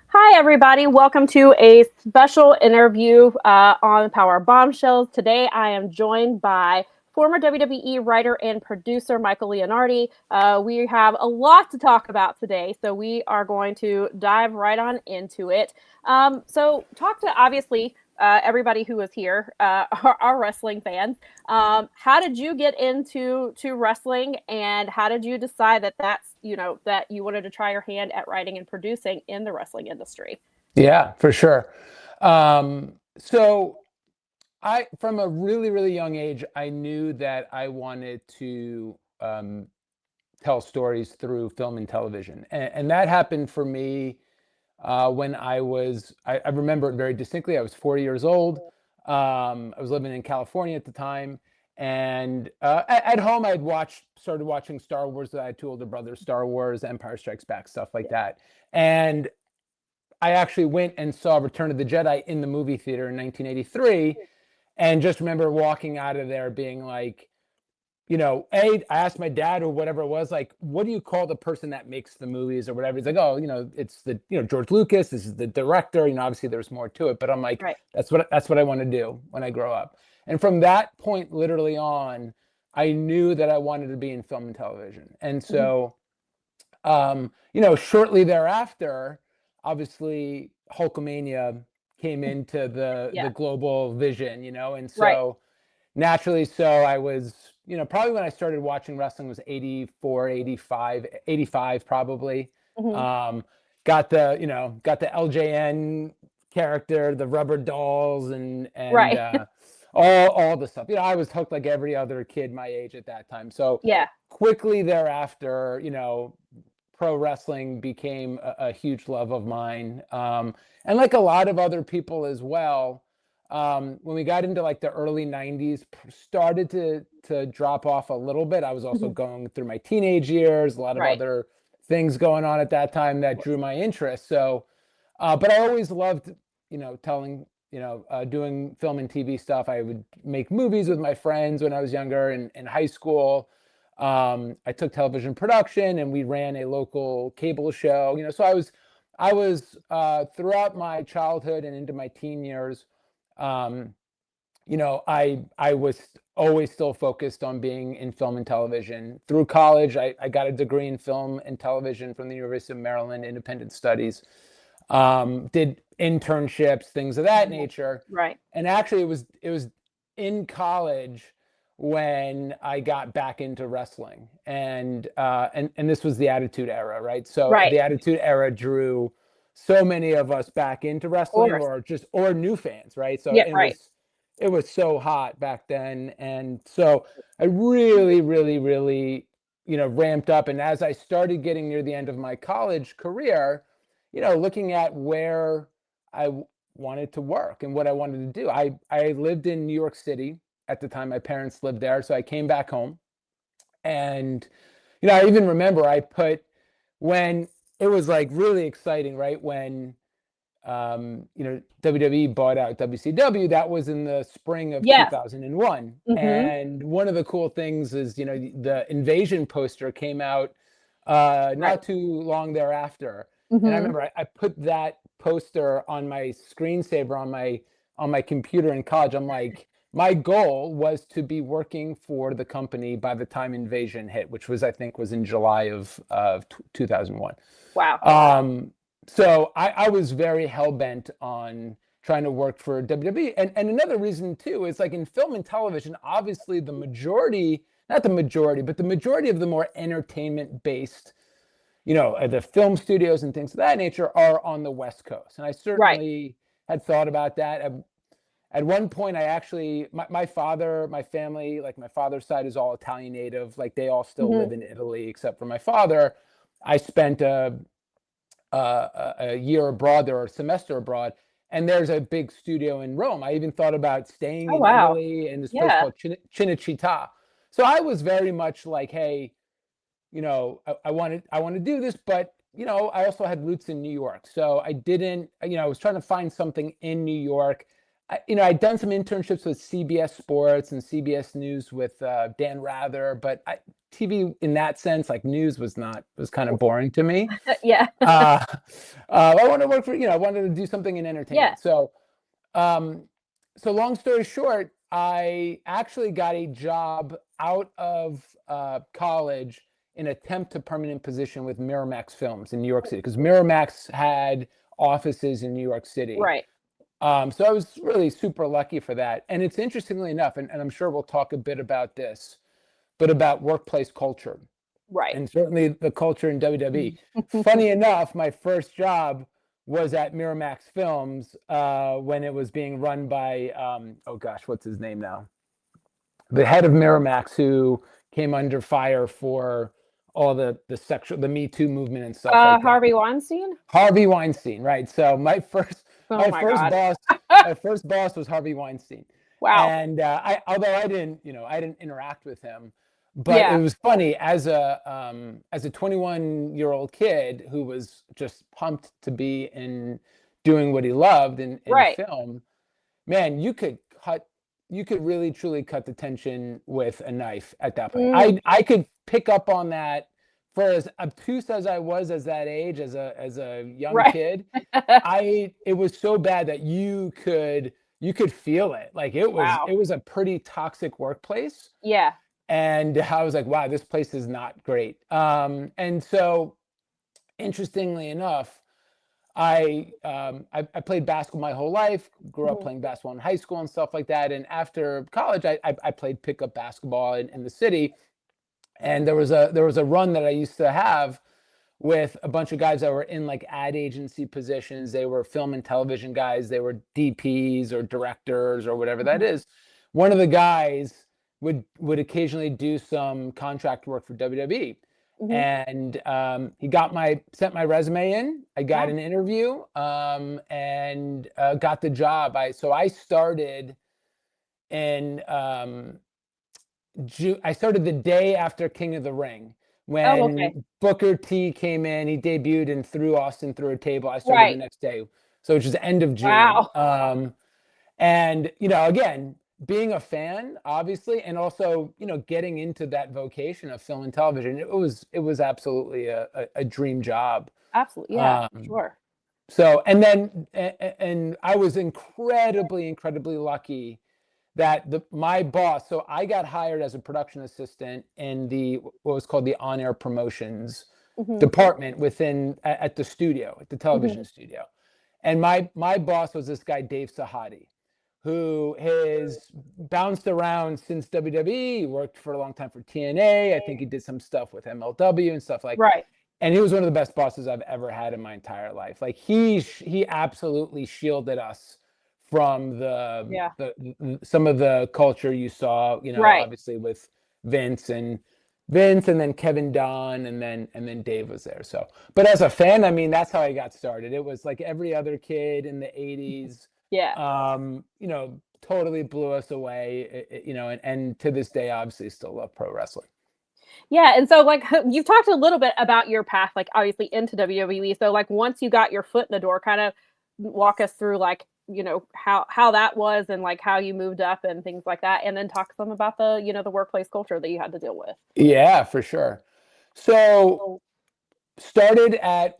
Hi, everybody. Welcome to a special interview on Powerbombshells. Today, I am joined by former WWE writer and producer Michael Leonardi. We have a lot to talk about today, so we are going to dive right on into it. Talk to obviously everybody who is here, our wrestling fans. How did you get into wrestling, and how did you decide that you wanted to try your hand at writing and producing in the wrestling industry? Yeah, for sure. So from a really, really young age, I knew that I wanted to tell stories through film and television. And that happened for me when I remember it very distinctly. I was 40 years old. I was living in California at the time. And at home, started watching Star Wars. I had two older brothers, Star Wars, Empire Strikes Back, stuff like that. And I actually went and saw Return of the Jedi in the movie theater in 1983, and just remember walking out of there being like, I asked my dad or whatever it was, like, what do you call the person that makes the movies or whatever? He's like, oh, it's George Lucas. This is the director. Obviously there's more to it, but I'm like, Right. that's what I want to do when I grow up. And from that point, literally on, I knew that I wanted to be in film and television. And Mhm. so, shortly thereafter, obviously Hulkamania came into the Yeah. global vision, and Right. so naturally, so I was, probably when I started watching wrestling was 84, 85, 85 probably. Hmm. Um, got the LJN character, the rubber dolls and Right. all the stuff. I was hooked like every other kid my age at that time. So Yeah. quickly thereafter, pro wrestling became a huge love of mine. And like a lot of other people as well, when we got into like the early 90s, started to drop off a little bit. I was also Hmm. going through my teenage years, a lot of Right. other things going on at that time that drew my interest. So, but I always loved, doing film and TV stuff. I would make movies with my friends when I was younger in high school. I took television production and we ran a local cable show. So I was throughout my childhood and into my teen years. Um, I was always still focused on being in film and television. Through college, I got a degree in film and television from the University of Maryland, Independent Studies. Did internships, things of that Mhm. nature. Right. And actually, it was in college when I got back into wrestling, and this was the Attitude Era, right? So Right. the Attitude Era drew so many of us back into Of wrestling, course. or new fans, right? So Yeah. it Right. was it was so hot back then, and so I really, really, really, ramped up. And as I started getting near the end of my college career, looking at where wanted to work and what I wanted to do. I lived in New York City at the time. My parents lived there, so I came back home. And I even remember I put when it was like really exciting, right? When WWE bought out WCW. That was in the spring of Yes. 2001. Hmm. And one of the cool things is, the Invasion poster came out Right. not too long thereafter. And I Hmm. remember I put that poster on my screensaver on my computer in college. I'm like, my goal was to be working for the company by the time Invasion hit, which was in July of 2001. Wow. So I was very hell bent on trying to work for WWE. And another reason too is like in film and television, obviously the majority, not the majority, but the majority of the more entertainment based, the film studios and things of that nature are on the West Coast. And I Right. certainly had thought about that. At one point, my father, my family, like my father's side is all Italian native. Like they all still Hmm. live in Italy, except for my father. I spent a year abroad there or a semester abroad, and there's a big studio in Rome. I even thought about staying Oh, in wow. Italy in this place Yeah. called Cinecittà. So I was very much like, hey, I want to do this, but I also had roots in New York, so I didn't. I was trying to find something in New York. I'd done some internships with CBS Sports and CBS News with Dan Rather, but TV in that sense, like news was kind of boring to me. Yeah. Uh, I wanted to work for, I wanted to do something in Yeah. entertainment. Um, so long story short, I actually got a job out of college in a temp to permanent position with Miramax Films in New York City, because Miramax had offices in New York City. Right. So I was really super lucky for that. And it's interestingly enough, and I'm sure we'll talk a bit about this, but about workplace culture Right. and certainly the culture in WWE. Funny enough, my first job was at Miramax Films when it was being run by, oh gosh, what's his name now? The head of Miramax, who came under fire for all the Me Too movement and stuff like that. Harvey Weinstein. Harvey Weinstein, right? So Oh my God. my first boss was Harvey Weinstein, Wow. and although I didn't interact with him, but it Yeah. was funny as a 21-year-old kid who was just pumped to be in doing what he loved in Right. film. Man, you could really truly cut the tension with a knife at that point. Mm, I could pick up on that for as obtuse as I was as that age, as a young right. kid. It was so bad that you could feel it. Like Wow. it was a pretty toxic workplace. Yeah. And I was like, wow, this place is not great. And so interestingly enough, I played basketball my whole life, grew up Mhm. playing basketball in high school and stuff like that. And after college, I played pickup basketball in the city. And there was a run that I used to have with a bunch of guys that were in like ad agency positions. They were film and television guys. They were DPs or directors or whatever that Mhm. is. One of the guys would occasionally do some contract work for WWE, Mhm. and he sent my resume in. I got Yeah. an interview, and got the job. I started in I started the day after King of the Ring, Oh, okay. when Booker T came in. He debuted and threw Austin through a table. I started the Right. next day, so which is the end of June. Wow. And again, being a fan, obviously, and also getting into that vocation of film and television, it was absolutely a dream job. Absolutely. Yeah. Um, Sure. so and I was incredibly lucky that my boss, so I got hired as a production assistant in what was called the on-air promotions Mhm. department at the studio, at the Mhm. television studio. And my boss was this guy, Dave Sahadi, who has bounced around since WWE. He worked for a long time for TNA. I think he did some stuff with MLW and stuff like. Right. And he was one of the best bosses I've ever had in my entire life. Like he absolutely shielded us from Yeah. some of the culture you saw, Right. obviously with Vince and then Kevin Dunn and then Dave was there. So, but as a fan, I mean, that's how I got started. It was like every other kid in the 80s, Yeah. totally blew us away, and to this day, obviously still love pro wrestling. Yeah, and so like you've talked a little bit about your path, like obviously into WWE. So like once you got your foot in the door, kind of walk us through like how that was and like how you moved up and things like that, and then talk some about the the workplace culture that you had to deal with. Yeah, for sure. So Oh, started at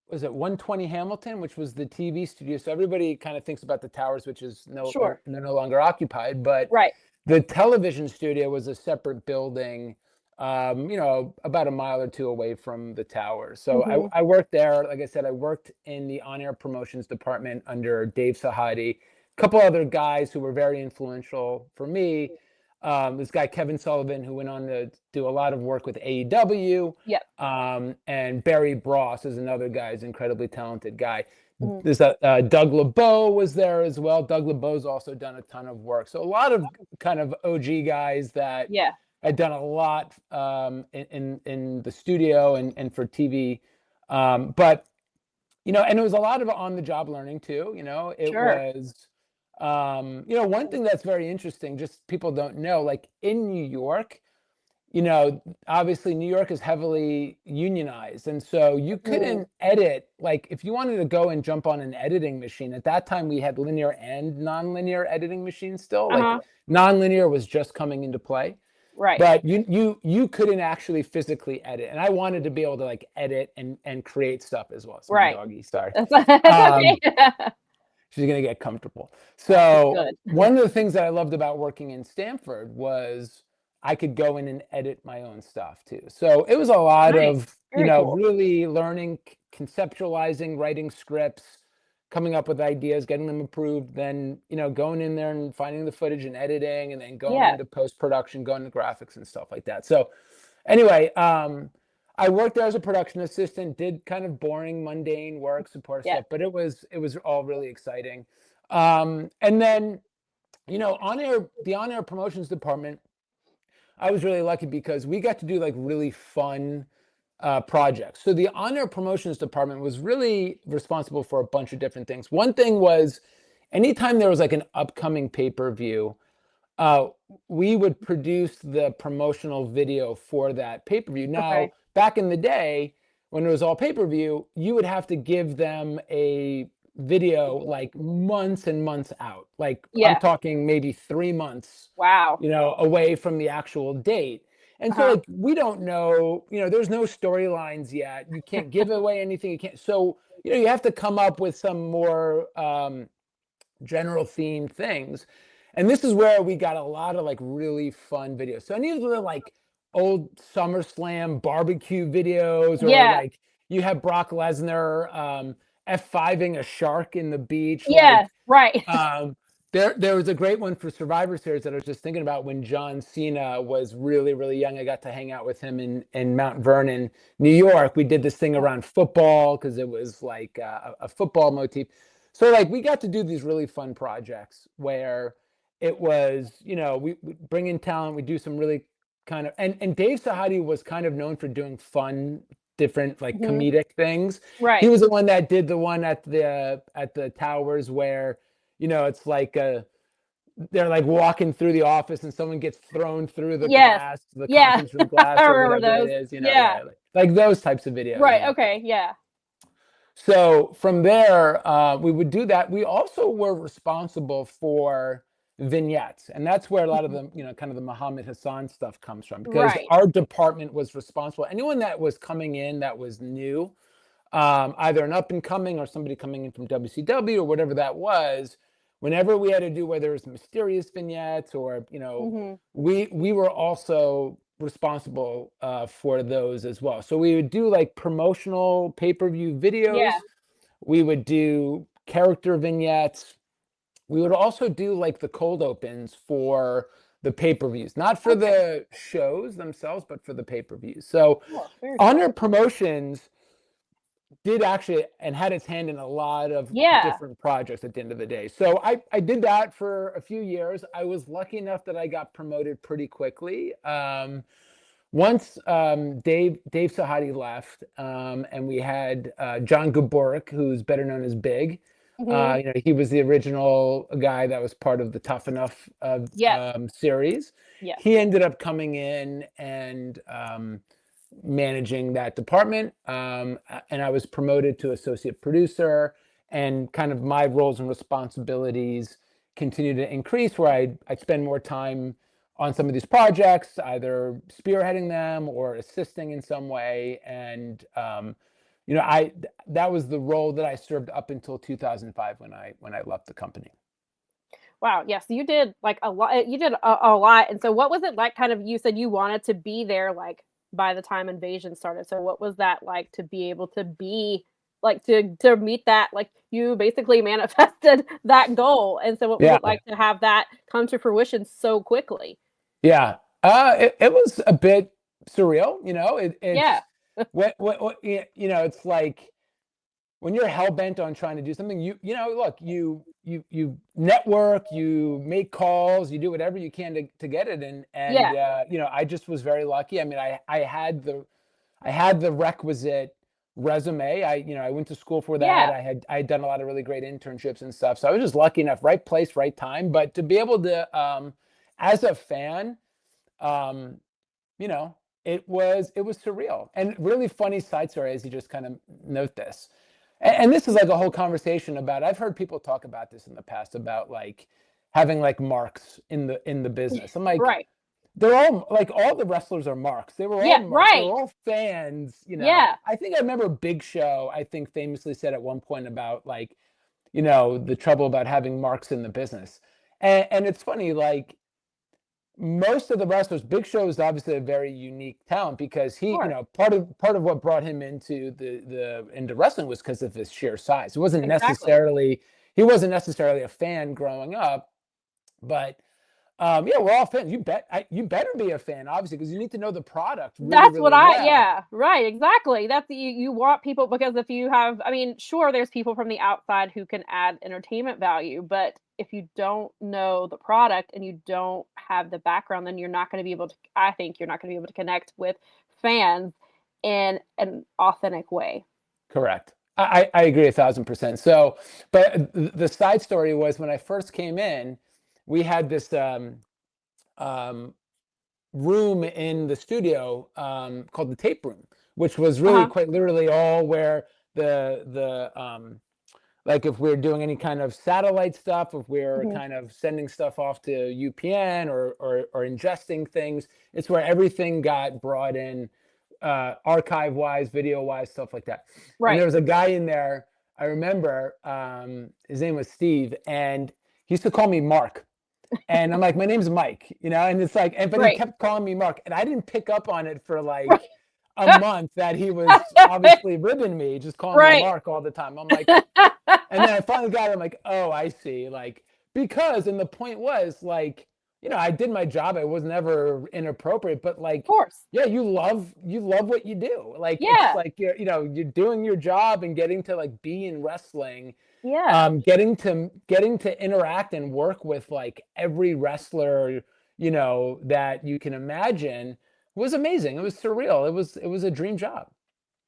was it 120 Hamilton, which was the TV studio. So everybody kind of thinks about the towers, which is sure. no longer occupied, but Right. the television studio was a separate building, about a mile or two away from the towers. So Hmm. I worked there. Like I said, I worked in the on-air promotions department under Dave Sahadi, a couple other guys who were very influential for me. This guy, Kevin Sullivan, who went on to do a lot of work with AEW. Yep. And Barry Bross is another guy, is an incredibly talented guy. Hmm. There's Doug LeBeau was there as well. Doug LeBeau's also done a ton of work. So a lot of kind of OG guys that Yeah. had done a lot in the studio and for TV. But and it was a lot of on the job learning too. It Sure. was one thing that's very interesting, just people don't know, like in New York, obviously New York is heavily unionized. And so you Mhm. couldn't edit, like if you wanted to go and jump on an editing machine, at that time we had linear and nonlinear editing machines still. Like Uh-huh. nonlinear was just coming into play. Right. but you couldn't actually physically edit. And I wanted to be able to like edit and create stuff as well. So my Right. doggy, sorry. That's Um, okay. she's gonna get comfortable. She's So good. one of the things that I loved about working in Stanford was I could go in and edit my own stuff too. So it was a lot Nice. of, Very cool. really learning, conceptualizing, writing scripts, coming up with ideas, getting them approved, then, going in there and finding the footage and editing, and then going Yeah. into post-production, going to graphics and stuff like that. So anyway, I worked there as a production assistant, did kind of boring, mundane work, support Yeah. stuff, but it was all really exciting. And then, the on-air promotions department, I was really lucky because we got to do like really fun projects. So the on-air promotions department was really responsible for a bunch of different things. One thing was anytime there was like an upcoming pay-per-view, uh, we would produce the promotional video for that pay-per-view. Now, Okay. back in the day, when it was all pay-per-view, you would have to give them a video like months and months out. Like I'm Yeah. talking maybe 3 months, Wow. away from the actual date. And so Uh-huh. like we don't know, there's no storylines yet. You can't give away anything. You can't. So, you have to come up with some more general themed things. And this is where we got a lot of like really fun videos. So any of the like old SummerSlam barbecue videos, or Yeah. like you have Brock Lesnar F5ing a shark in the beach. Yes. Like Right. um, there was a great one for Survivor Series that I was just thinking about when John Cena was really, really young. I got to hang out with him in Mount Vernon, New York. We did this thing around football because it was like a football motif. So like we got to do these really fun projects where it was, we bring in talent, we do some really kind of, and Dave Sahadi was kind of known for doing fun, different like Hmm. comedic things. He Right. was the one that did the one at the towers where, it's like they're like walking through the office and someone gets thrown through the Yes. glass, the Yeah. conference room I glass or remember whatever it those. is, Yeah. yeah, like those types of videos, Right. Okay. Yeah. So from there, we would do that. We also were responsible for vignettes, and that's where a lot of Mhm. the, kind of the Muhammad Hassan stuff comes from, because Right. our department was responsible. Anyone that was coming in that was new, either an up and coming or somebody coming in from WCW or whatever that was, whenever we had to do whether it was mysterious vignettes or, Hmm. we were also responsible for those as well. So we would do like promotional pay-per-view Yeah. videos. We would do character vignettes. We would also do like the cold opens for the pay-per-views, not for Okay. the shows themselves, but for the pay-per-views. So Cool. Very cool. Honor Promotions did actually and had its hand in a lot of Yeah. different projects at the end of the day. So I did that for a few years. I was lucky enough that I got promoted pretty quickly. Once Dave Sahadi left, and we had John Gaborik, who's better known as Big. Hmm. He was the original guy that was part of the Tough Enough Yes. series. Yes. He ended up coming in and managing that department, and I was promoted to associate producer, and kind of my roles and responsibilities continue to increase, where I'd spend more time on some of these projects, either spearheading them or assisting in some way. And I that was the role that I served up until 2005 when I left the company. Wow. Yes. You did like a lot. You did a lot. And so, what was it like? Kind of, you said you wanted to be there, like by the time Invasion started. So, what was that like to be able to be like to meet that? Like you basically manifested that goal. And so, what was Yeah, it like to have that come to fruition so quickly? yeah. It was a bit surreal. Yeah. It's it's like when you're hell bent on trying to do something, look, you network, you make calls, you do whatever you can to get it, and Yeah. I just was very lucky. I mean, I had the requisite resume. I went to school for that. Yeah. I had done a lot of really great internships and stuff. So I was just lucky enough, right place, right time. But to be able to, as a fan, um, you know, it was surreal. And really funny side story, as you just kind of note this. And this is like a whole conversation about, I've heard people talk about this in the past about like having like marks in the business. I'm like, Right. they're all like all the wrestlers are marks. They were all Yeah, marks. They right. were all fans. Yeah, I think I remember Big Show. I think famously said at one point about like the trouble about having marks in the business. And it's funny, like most of the wrestlers, Big Show is obviously a very unique talent because of he, course. part of what brought him into into wrestling was because of his sheer size. It wasn't Exactly. necessarily he wasn't necessarily a fan growing up, but yeah, we're all fans. You better be a fan, obviously, because you need to know the product really, That's what really well. yeah, right, exactly. That's you want people because if you have, I mean, sure, there's people from the outside who can add entertainment value, but if you don't know the product and you don't have the background, then you're not going to be able to, I think you're not going to be able to connect with fans in an authentic way. Correct. I agree 1,000%. So, but the side story was when I first came in, we had this um, room in the studio called the tape room, which was really Uh-huh. quite literally all where the like if we're doing any kind of satellite stuff, if we're Mhm. kind of sending stuff off to UPN or ingesting things, it's where everything got brought in, archive wise, video wise, stuff like that. And Right. there was a guy in there. I remember his name was Steve, and he used to call me Mark. And I'm like, my name's Mike, and it's like, but he Right. kept calling me Mark, and I didn't pick up on it for like a Right. month that he was obviously ribbing me, just calling me Right. Mark all the time. I'm like, and then I finally got it. I'm like, oh, I see. Like, because, and the point was like, I did my job. I was never inappropriate, but Of like, course. yeah, you love what you do. Like, it's Yeah. like you're doing your job and getting to like be in wrestling, Yeah. getting to interact and work with like every wrestler, that you can imagine was amazing. It was surreal. It was a dream job.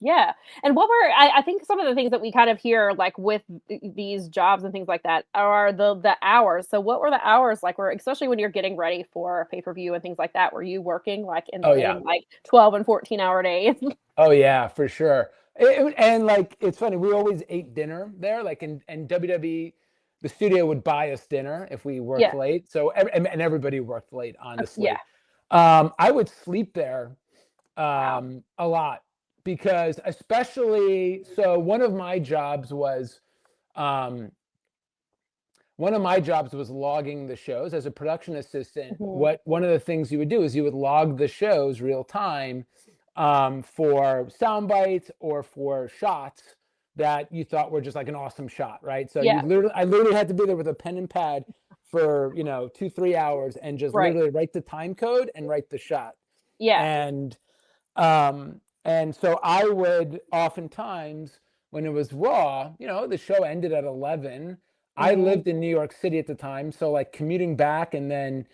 Yeah. And what were I think some of the things that we kind of hear like with these jobs and things like that are the hours. So what were the hours like where especially when you're getting ready for a pay-per-view and things like that, were you working like Oh yeah. in like 12 and 14-hour days? Oh yeah, for sure. And like it's funny, we always ate dinner there. Like in WWE, the studio would buy us dinner if we worked Yeah. late. So and everybody worked late, Yeah. honestly. I would sleep there Wow. a lot because especially so um, one of my jobs was logging the shows as a production assistant. Mhm. What one of the things you would do is you would log the shows real time, for sound bites or for shots that you thought were just like an awesome shot, right? So Yeah. I literally had to be there with a pen and pad for 2-3 hours and just Right. literally write the time code and write the shot. Yeah. And and so I would oftentimes, when it was Raw, the show ended at 11. I Mhm. lived in New York City at the time, so like commuting back and then,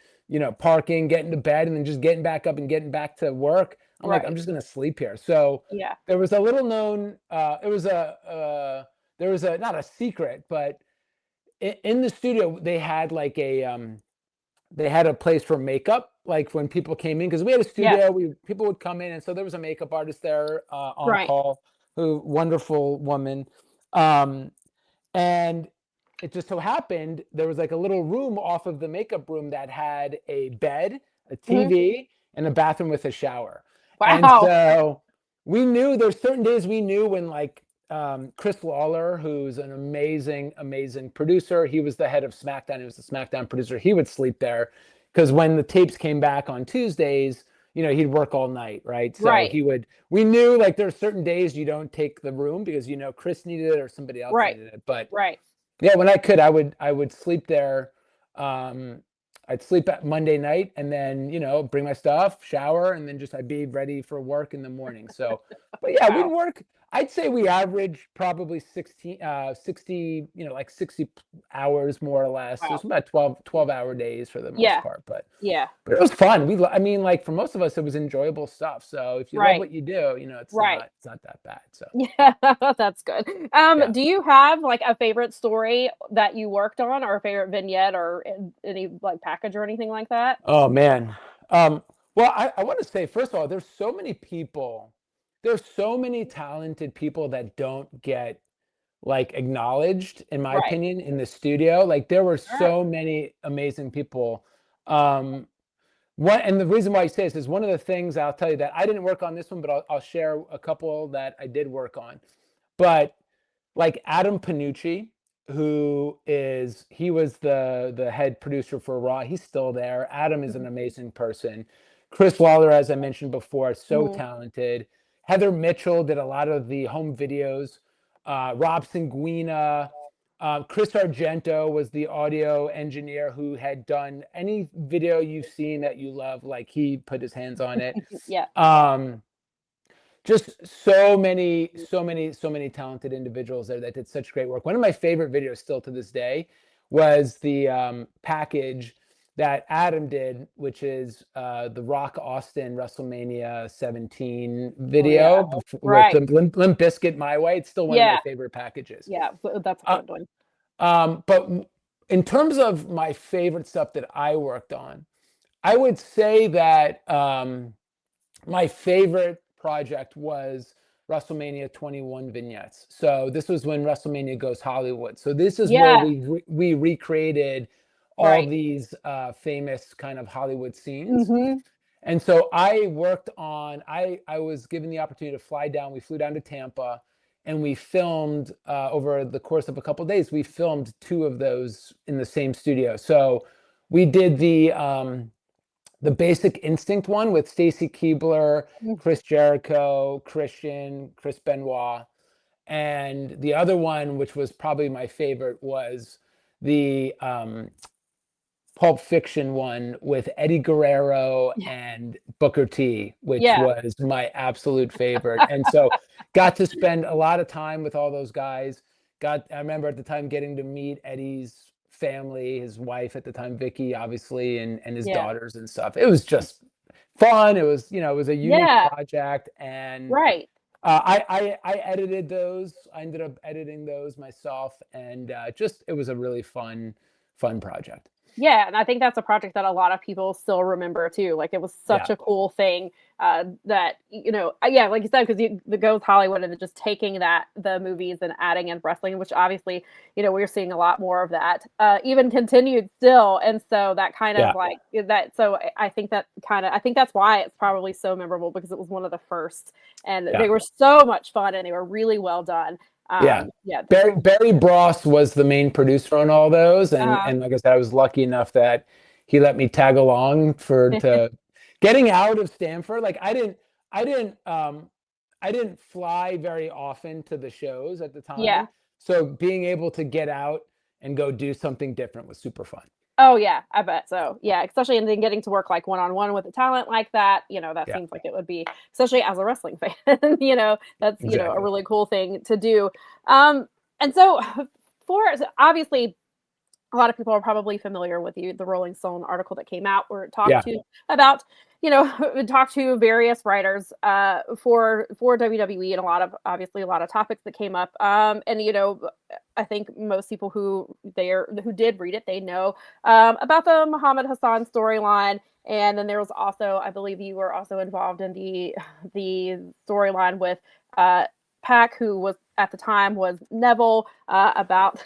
parking, getting to bed, and then just getting back up and getting back to work. I'm like, I'm Right. just gonna sleep here. So Yeah. there was a little known, it was there was a not a secret, but in the studio they had a place for makeup, like when people came in, because we had a Yeah. studio. People would come in, and so there was a makeup artist there on Right. call, who wonderful woman, um, and it just so happened there was like a little room off of the makeup room that had a bed, a Mhm. TV, and a bathroom with a shower, and Wow. so we knew there's certain days we knew when like Chris Lawler, who's an amazing, amazing producer. He was the head of SmackDown. He was the SmackDown producer. He would sleep there because when the tapes came back on Tuesdays, he'd work all night, right? So Right. we knew like there's certain days you don't take the room because Chris needed it or somebody else Right. needed it. But Right. yeah, when I could, I would sleep there. Um, I'd sleep at Monday night and then, bring my stuff, shower, and then just I'd be ready for work in the morning. So, but yeah, we'd Wow. work. I'd say we average probably 60, like 60 hours more or less. It was Wow. about 12-hour days for the most Yeah. part, but Yeah. it was fun. I mean, like for most of us, it was enjoyable stuff. So if you love Right. what you do, Right. it's not that bad. So Yeah, that's good. yeah. Do you have like a favorite story that you worked on or a favorite vignette or any like package or anything like that? Oh man. Um, well, I want to say, first of all, there's so many talented people that don't get like acknowledged, in my Right. opinion, in the studio. Like there were Sure. so many amazing people. Um, And the reason why I say this is one of the things I'll tell you that I didn't work on this one, but I'll share a couple that I did work on. But like Adam Panucci, he was the head producer for Raw. He's still there. Adam is an amazing person. Chris Waller, as I mentioned before, so Mhm. talented. Heather Mitchell did a lot of the home videos. Rob Sanguina, Chris Argento was the audio engineer who had done any video you've seen that you love. Like he put his hands on it. Yeah. Just so many talented individuals there that did such great work. One of my favorite videos still to this day was the package that Adam did, which is the Rock Austin WrestleMania 17 Oh yeah. video with Right. the Limp Bizkit My Way. It's still one of my Yeah. favorite packages. Yeah. That's a Uh, good one. but in terms of my favorite stuff that I worked on, I would say that my favorite project was WrestleMania 21 vignettes. So this was when WrestleMania Goes Hollywood. So this is where Yeah. we recreated all Right. these famous kind of Hollywood scenes. Hmm. And so I worked on. I was given the opportunity to fly down. We flew down to Tampa, and we filmed over the course of a couple of days. We filmed two of those in the same studio. So we did the Basic Instinct one with Stacy Keibler, Chris Jericho, Christian, Chris Benoit. And the other one, which was probably my favorite, was the Pulp Fiction one with Eddie Guerrero Yeah. and Booker T, which Yeah. was my absolute favorite. And so got to spend a lot of time with all those guys. I remember at the time getting to meet Eddie's family, his wife at the time, Vicky, obviously, and his Yeah. daughters and stuff. It was just fun. It was, it was a unique Yeah. project. And Right. I edited those. I ended up editing those myself. And just, it was a really fun project. Yeah, and I think that's a project that a lot of people still remember too. Like it was Yeah. such a cool thing that yeah, like you said, because the Goes Hollywood and just taking the movies and adding in wrestling, which obviously we're seeing a lot more of that, even continued still, and so that kind Yeah. of like that. So I think I think that's why it's probably so memorable because it was one of the first, and Yeah. they were so much fun and they were really well done. Yeah. Yeah, Barry Bross was the main producer on all those. uh, And like I said, I was lucky enough that he let me tag along to getting out of Stanford. Like I didn't fly very often to the shows at the yeah. time. So being able to get out and go do something different was super fun. Oh yeah, I bet so. Yeah, especially and then getting to work like one-on-one with a talent like that, that Yeah, seems like it would be, especially as a wrestling fan, that's, a exactly. really cool thing to do. And so obviously a lot of people are probably familiar with the Rolling Stone article that came out where it talked Yeah. to about, it talked to various writers for WWE and obviously a lot of topics that came up. And I think most people who did read it, they know about the Muhammad Hassan storyline. And then there was also, I believe you were also involved in the storyline with Pac, who was at the time was Neville, about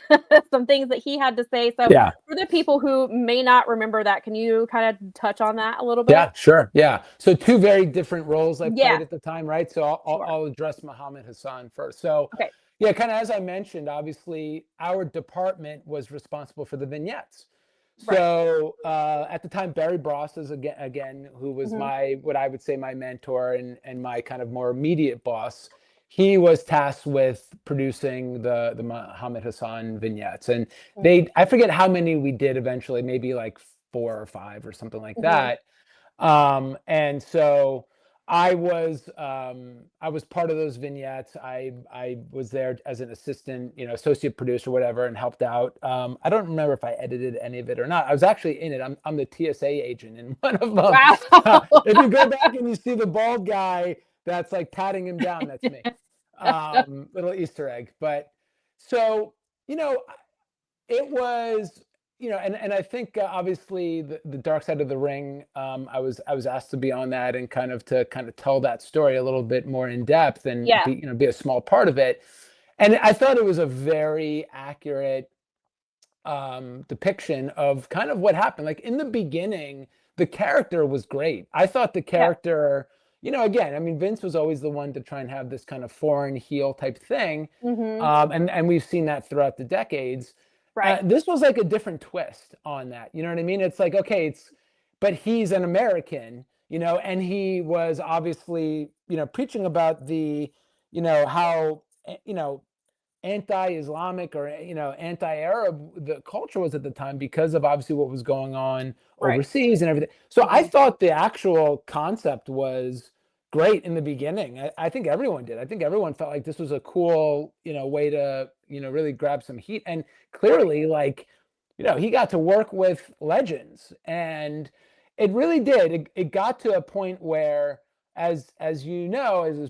some things that he had to say. So Yeah. for the people who may not remember that, can you kind of touch on that a little bit? Yeah, sure. Yeah. So two very different roles I Yeah, played at the time, right? So sure. I'll address Muhammad Hassan first. So Okay. yeah, kind of as I mentioned, obviously our department was responsible for the vignettes. Right. So at the time, Barry Bross is again who was Hmm. what I would say my mentor and my kind of more immediate boss. He was tasked with producing the Muhammad Hassan vignettes, and I forget how many we did eventually, maybe like 4 or 5 or something like Hmm. that. And so I was part of those vignettes. I was there as an assistant, associate producer, whatever, and helped out. I don't remember if I edited any of it or not. I was actually in it. I'm the TSA agent in one of them. Wow. If you go back and you see the bald guy that's like patting him down, that's me. Little Easter egg. But so, you know, it was, and I think obviously the Dark Side of the Ring. I was asked to be on that and kind of tell that story a little bit more in depth and Yeah. be a small part of it. And I thought it was a very accurate depiction of kind of what happened. Like in the beginning, the character was great. I thought the character, again, I mean, Vince was always the one to try and have this kind of foreign heel type thing. And we've seen that throughout the decades. Right. This was like a different twist on that. You know what I mean? It's like, okay, but he's an American, and he was obviously, preaching about the, how, anti-Islamic or anti-Arab the culture was at the time because of obviously what was going on Right. overseas and everything. So I thought the actual concept was great in the beginning. I think everyone did. I think everyone felt like this was a cool, way to, really grab some heat. And clearly, like, he got to work with legends, and it really did. It got to a point where, as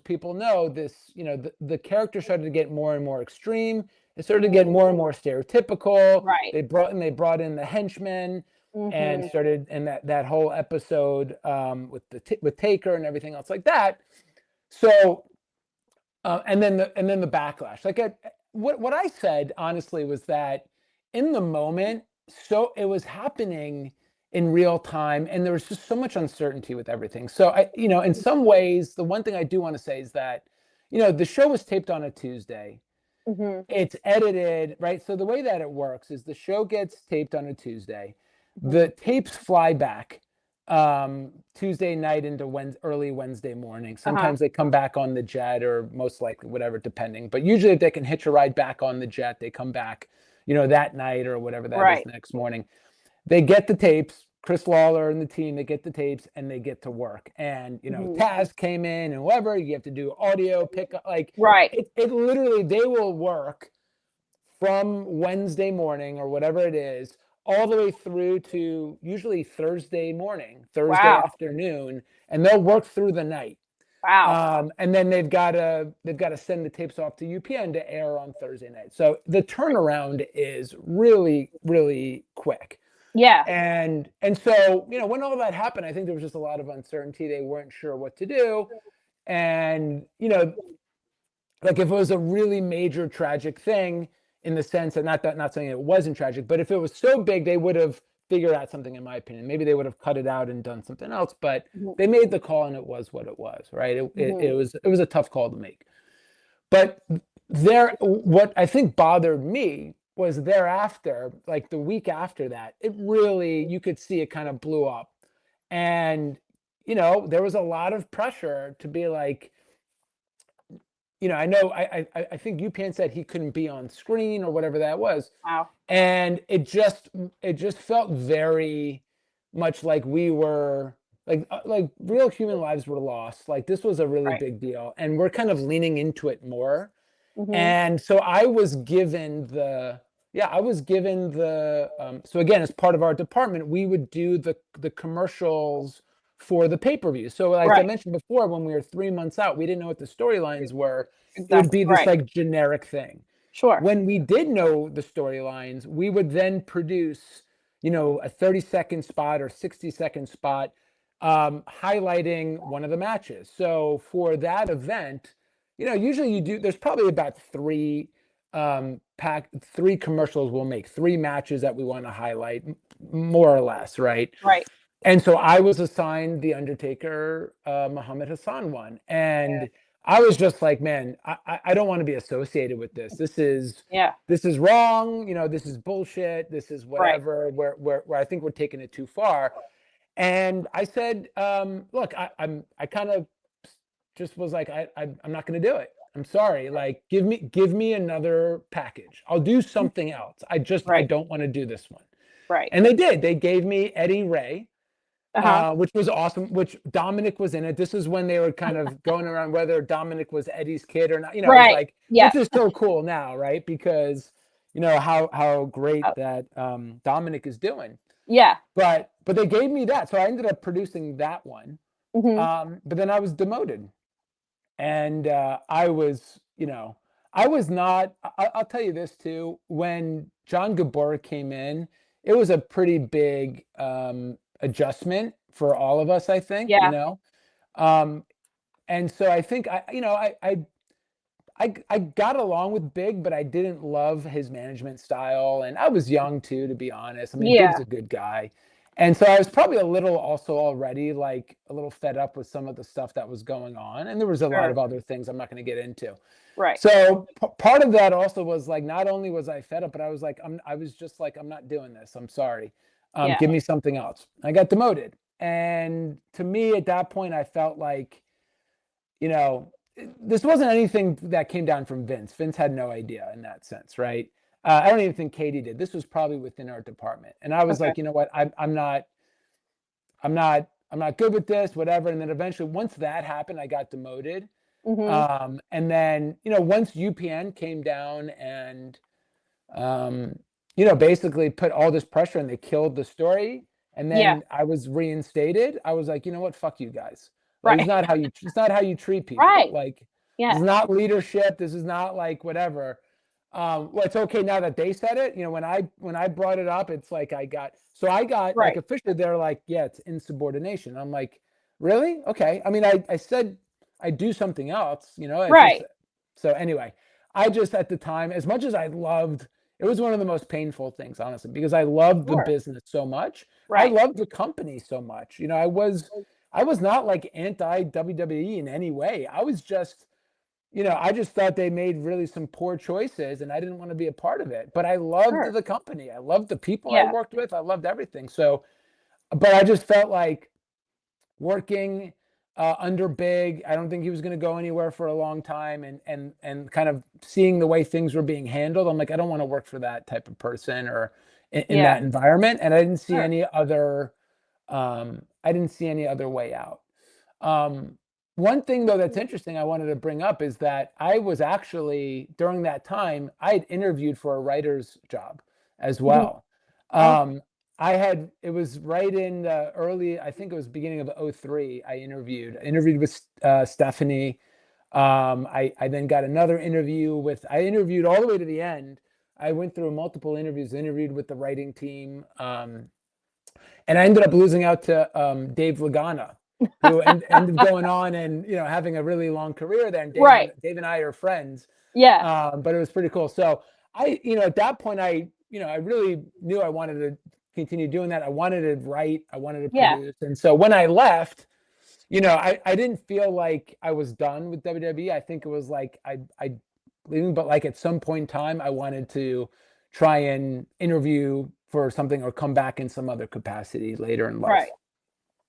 people know, this, the character started to get more and more extreme. It started to get more and more stereotypical. Right. They brought in the henchmen and started, and that whole episode with Taker and everything else like that. So and then the backlash. Like what I said honestly was that in the moment, so it was happening in real time, and there was just so much uncertainty with everything. So in some ways, the one thing I do want to say is that, the show was taped on a Tuesday. It's edited, right? So the way that it works is the show gets taped on a Tuesday. The tapes fly back Tuesday night into early Wednesday morning. Sometimes they come back on the jet, or most likely whatever, depending. But usually if they can hitch a ride back on the jet, they come back, that night or whatever that is next morning. They get the tapes. Chris Lawler and the team, they get the tapes and they get to work. And, Taz came in, and whoever, you have to do audio pickup. Like, it literally, they will work from Wednesday morning or whatever it is, all the way through to usually Thursday morning, Thursday afternoon, and they'll work through the night. Wow. And then they've got to send the tapes off to UPN to air on Thursday night. So the turnaround is really, really quick. Yeah. And so, when all that happened, I think there was just a lot of uncertainty. They weren't sure what to do. And, like if it was a really major tragic thing, in the sense that not saying it wasn't tragic, but if it was so big, they would have figured out something, in my opinion. Maybe they would have cut it out and done something else, but they made the call and it was what it was, right? It was a tough call to make. But what I think bothered me was thereafter, like the week after that, it really, you could see it kind of blew up. And, there was a lot of pressure to be like, I know, I think UPN said he couldn't be on screen or whatever that was. Wow. And it just felt very much like we were, like real human lives were lost. Like this was a really big deal, and we're kind of leaning into it more. And so I was given the, so again, as part of our department, we would do the commercials for the pay-per-view. So like I mentioned before, when we were 3 months out, we didn't know what the storylines were. It would be this like generic thing. Sure. When we did know the storylines, we would then produce, a 30-second spot or 60-second spot highlighting one of the matches. So for that event, usually there's probably about three commercials we'll make, 3 matches that we want to highlight, more or less, right? Right. And so I was assigned the Undertaker Muhammad Hassan one. And I was just like, man, I don't want to be associated with this. This is wrong. This is bullshit. This is whatever, where I think we're taking it too far. And I said, look, I kind of just was like, I'm not going to do it. I'm sorry. Like, give me another package. I'll do something else. I don't want to do this one. Right. And they did. They gave me Eddie Ray. Which was awesome, which Dominic was in it. This is when they were kind of going around whether Dominic was Eddie's kid or not. It's like, which is so cool now, right? Because, how great that Dominic is doing. Yeah. But they gave me that. So I ended up producing that one. But then I was demoted. And I was not, I'll tell you this too, when John Gabor came in, it was a pretty big adjustment for all of us, I think. And so I think I got along with Big, but I didn't love his management style, and I was young too, to be honest. I mean, Big's a good guy, And so I was probably a little also already like a little fed up with some of the stuff that was going on. And there was a lot Sure. of other things I'm not going to get into. Right. So part of that also was like, not only was I fed up, but I was like, I was just like, I'm not doing this. I'm sorry. Yeah. Give me something else. I got demoted. And to me at that point, I felt like, you know, this wasn't anything that came down from Vince. Vince had no idea in that sense, right? I don't even think Katie did. This was probably within our department. And I was Okay. like, you know what? I'm not good with this, whatever. And then eventually, once that happened, I got demoted. Mm-hmm. And then, once UPN came down and, um, basically put all this pressure and they killed the story. And Yeah. then I was reinstated. I was like, you know what? Fuck you guys. Like, Right. it's not how you treat people. Right. Like, this Yeah. is not leadership. This is not like whatever. Well, it's okay now that they said it. When I brought it up, it's like I got like Right. officially they're like, yeah, it's insubordination. I'm like, really? Okay. I mean, I said I do something else, it's just Right. so anyway, I just at the time, as much as I loved, it was one of the most painful things, honestly, because I loved the Sure. business so much. I Right. loved the company so much. I was not like anti WWE in any way. I was just I just thought they made really some poor choices and I didn't want to be a part of it. But I loved Sure. the company. I loved the people I Yeah. worked with. I loved everything. So, but I just felt like working under Big, I don't think he was going to go anywhere for a long time, and kind of seeing the way things were being handled. I'm like, I don't want to work for that type of person or in Yeah. that environment. And I didn't see Sure. any other way out. Um, One thing though that's interesting I wanted to bring up is that I was actually during that time I had interviewed for a writer's job as Mhm. well. Okay. Um, it was right in the early, I think it was beginning of '03. I interviewed with Stephanie. I then got another interview I interviewed all the way to the end. I went through multiple interviews, interviewed with the writing team. And I ended up losing out to Dave Lagana, who ended up going on and having a really long career there. And Right. Dave and I are friends, Yeah. but it was pretty cool. So at that point, I really knew I wanted to continue doing that. I wanted to write, I wanted to Yeah. produce, and so when I left, I didn't feel like I was done with WWE. I think it was like I leaving, but like at some point in time, I wanted to try and interview for something or come back in some other capacity later in Right. life.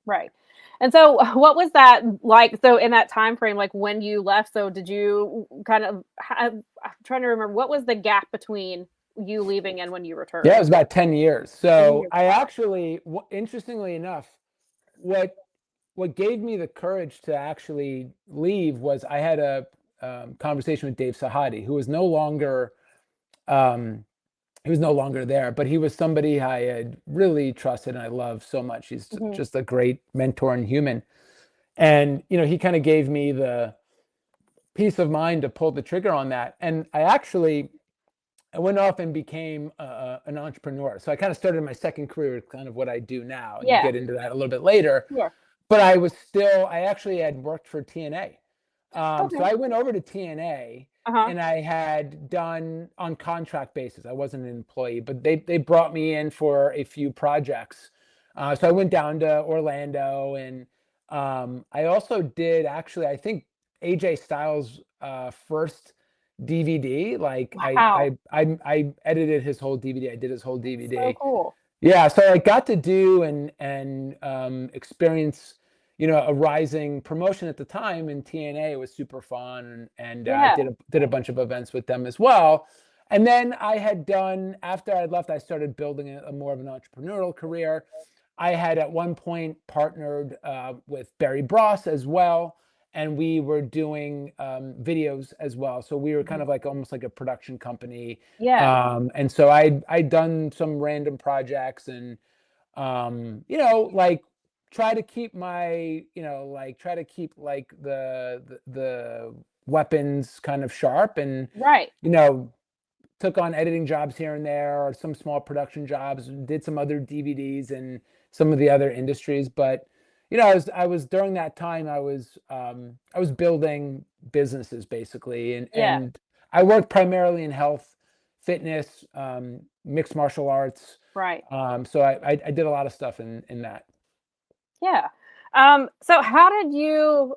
Right. And so what was that like? So in that time frame, like when you left, so did you kind of I'm trying to remember what was the gap between you leaving and when you Yeah, it returned? was about 10 years. 10 So years. I Wow. actually, interestingly enough, what what gave me the courage to actually leave was I had a conversation with Dave Sahadi, who was no longer um, there, but he was somebody I had really trusted and I love so much. He's Mhm. just a great mentor and human. And, he kind of gave me the peace of mind to pull the trigger on that. And I went off and became an entrepreneur. So I kind of started my second career, kind of what I do now, and Yeah. get into that a little bit later. Sure. But I actually had worked for TNA. So Okay. I went over to TNA Uh-huh. and I had done on contract basis. I wasn't an employee, but they brought me in for a few projects. So I went down to Orlando and I also did actually, I think AJ Styles' first DVD. Like Wow. I edited his whole DVD. I did his whole So DVD. cool. Yeah, so I got to do and experience, a rising promotion at the time in TNA. It was super fun, and Yeah. did a bunch of events with them as well. And then I had done after I left, I started building a more of an entrepreneurial career. I had at one point partnered with Barry Bross as well, and we were doing videos as well. So we were kind Mhm. of like almost like a production company, Yeah. and so I'd done some random projects and like try to keep like the weapons kind of sharp and Right. you know took on editing jobs here and there or some small production jobs and did some other DVDs and some of the other industries. But I was during that time I was building businesses basically, and Yeah. I worked primarily in health, fitness, mixed martial arts. Right. So I did a lot of stuff in that. Yeah. So how did you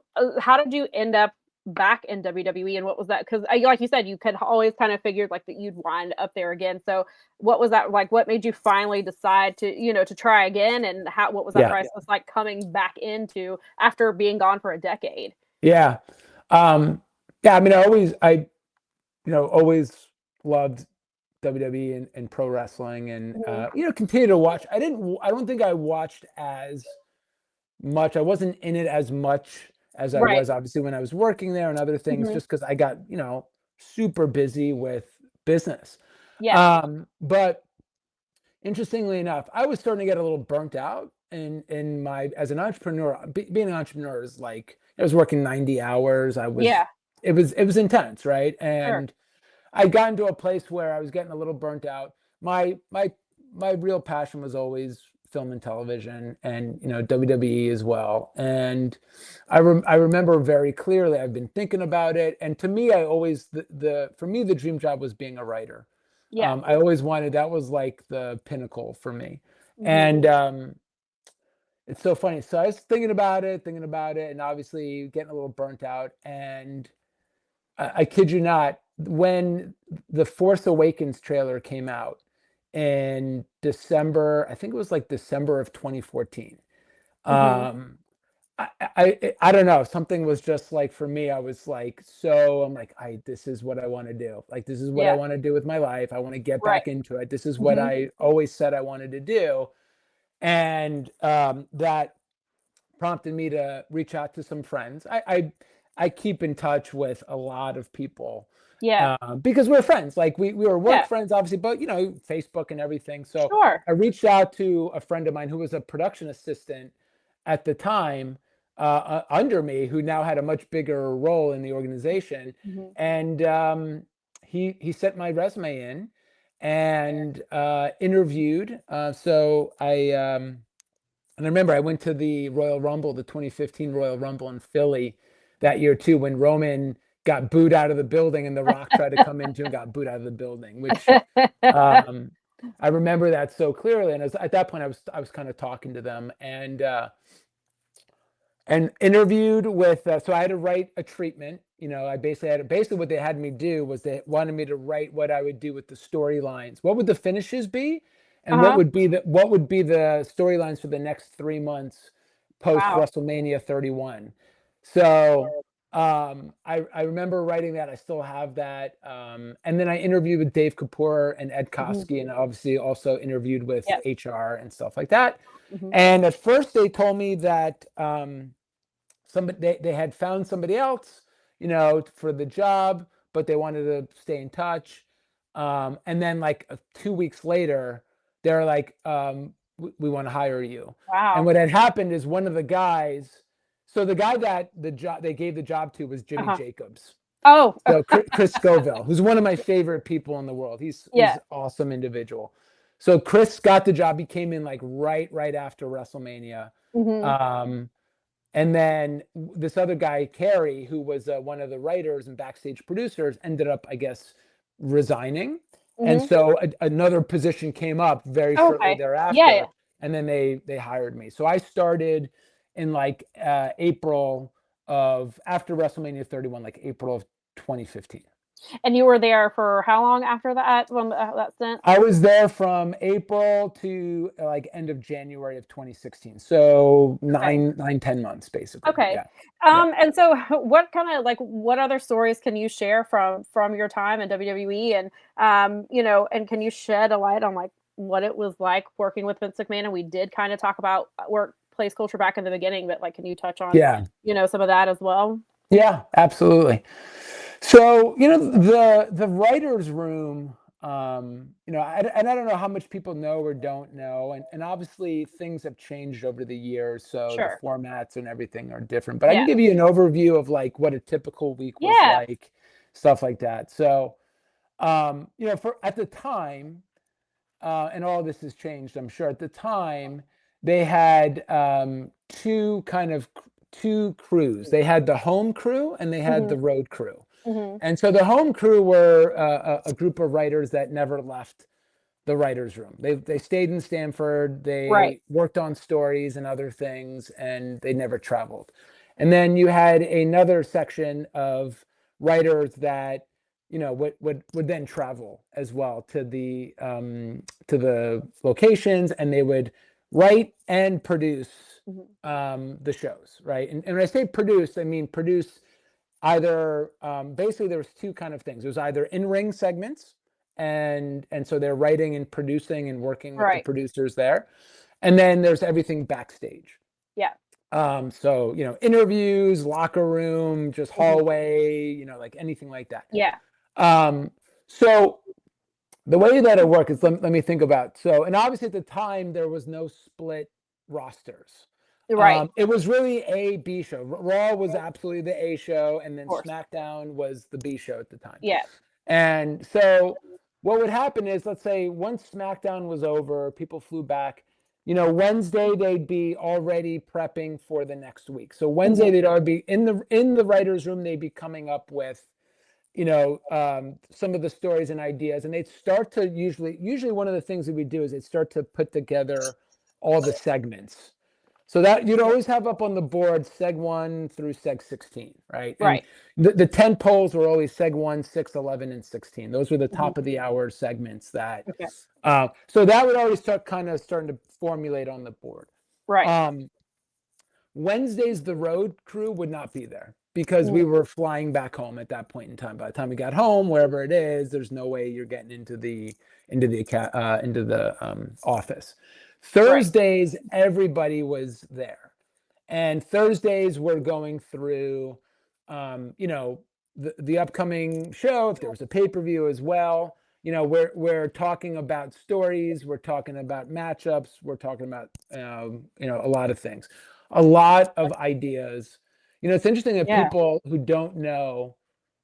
end up back in WWE, and what was that? Because like you said, you could always kind of figured like that you'd wind up there again. So what was that like? What made you finally decide to try again? And what was that Yeah. process like coming back into after being gone for a decade? Yeah. Yeah. I mean, always loved WWE and pro wrestling, and Mhm. continue to watch. I don't think I watched as much. I wasn't in it as much as I Right. was obviously when I was working there and other things, Mhm. just because I got, super busy with business. Yeah. But interestingly enough, I was starting to get a little burnt out in my as an entrepreneur. Being an entrepreneur is like I was working 90 hours. Yeah. It was intense, right? Sure. And I got into a place where I was getting a little burnt out. My real passion was always film and television, and WWE as well. And I remember very clearly. I've been thinking about it, and to me, I always the for me the dream job was being a writer. Yeah. I always wanted, that was like the pinnacle for me. Mhm. And it's so funny. So I was thinking about it, and obviously getting a little burnt out. And I kid you not, when the Force Awakens trailer came out in December, I think it was like December of 2014. Mhm. Um, I don't know. Something was just like, for me, I was like, I'm like, this is what I want to do. Like, this is what I Yeah. want to do with my life. I want to get Right. back into it. This is what Mhm. I always said I wanted to do. And that prompted me to reach out to some friends. I keep in touch with a lot of people Yeah. because we're friends. Like we were work Yeah. friends, obviously, but Facebook and everything. So Sure. I reached out to a friend of mine who was a production assistant at the time under me, who now had a much bigger role in the organization, Mhm. and he sent my resume in and interviewed. So I remember I went to the Royal Rumble, the 2015 Royal Rumble in Philly that year too, when Roman got booed out of the building and The Rock tried to come into and got booed out of the building, which um, I remember that so clearly. And at that point, I was kind of talking to them and interviewed with. So I had to write a treatment. I basically what they had me do was they wanted me to write what I would do with the storylines. What would the finishes be, and what Uh-huh. would be the storylines for the next 3 months post Wow. WrestleMania 31. So I remember writing that. I still have that. And then I interviewed with Dave Kapoor and Ed Mhm. Koskey, and obviously also interviewed with Yes. HR and stuff like that. Mhm. And at first they told me that they had found somebody else, for the job, but they wanted to stay in touch. And then like 2 weeks later, they're like, we want to hire you. And Wow. what had happened is one of the guys, so the guy that they gave the job to was Jimmy Uh-huh. Jacobs. Oh. So Chris Scoville, who's one of my favorite people in the world. He's Yeah. an awesome individual. So Chris got the job. He came in like right after WrestleMania. Mhm. Um, and then this other guy, Carey, who was one of the writers and backstage producers, ended up, I guess, resigning. And Mhm. so another position came up very shortly Okay. Yeah, yeah. thereafter, and then they hired me. So I started in like April of after WrestleMania 31, like April of 2015. And you were there for how long after that when that stint? I was there from April to like end of January of 2016. So Okay. 10 months basically. Okay. Yeah. Yeah. And so what kind of like what other stories can you share from your time in WWE, and and can you shed a light on like what it was like working with Vince McMahon? And we did kind of talk about workplace culture back in the beginning, but like can you touch on, Yeah. some of that as well? Yeah, absolutely. So, the writer's room, and I don't know how much people know or don't know, and obviously things have changed over the years, so the Sure. formats and everything are different. But I can Yeah. give you an overview of like what a typical week was Yeah. like, stuff like that. So, for at the time, and all this has changed, I'm sure. At the time, they had two crews. They had the home crew and they had Mhm. the road crew. And so the home crew were a group of writers that never left the writer's room. They stayed in Stanford. They worked on stories and other things, and they never traveled. And then you had another section of writers that would then travel as well to the locations, and they would write and produce the shows, right? And when I say produce, I mean produce either basically there was two kind of things. It was either in-ring segments, and so they're writing and producing and working with the producers there, and then there's everything backstage. So interviews, locker room, just hallway, like anything like that. So the way that it worked is, let me think about. So, and obviously at the time there was no split rosters. It was really a B show. Raw was absolutely the A show, and then SmackDown was the B show at the time. And so what would happen is, let's say once SmackDown was over, people flew back. Wednesday they'd be already prepping for the next week. So Wednesday they'd already be in the writer's room. They'd be coming up with some of the stories and ideas, and they'd start to usually one of the things that we do is they'd start to put together all the segments. So that you'd always have up on the board seg 1 through seg 16, right? And the 10 polls were always seg 1, 6, 11, and 16. Those were the top of the hour segments that. So that would always start starting to formulate on the board. Wednesdays, the road crew would not be there because we were flying back home at that point in time. By the time we got home, wherever it is, there's no way you're getting into the office. Thursdays, everybody was there, and Thursdays we're going through, the upcoming show. If there was a pay-per-view as well, we're talking about stories, we're talking about matchups, we're talking about a lot of things, a lot of ideas. It's interesting that people who don't know,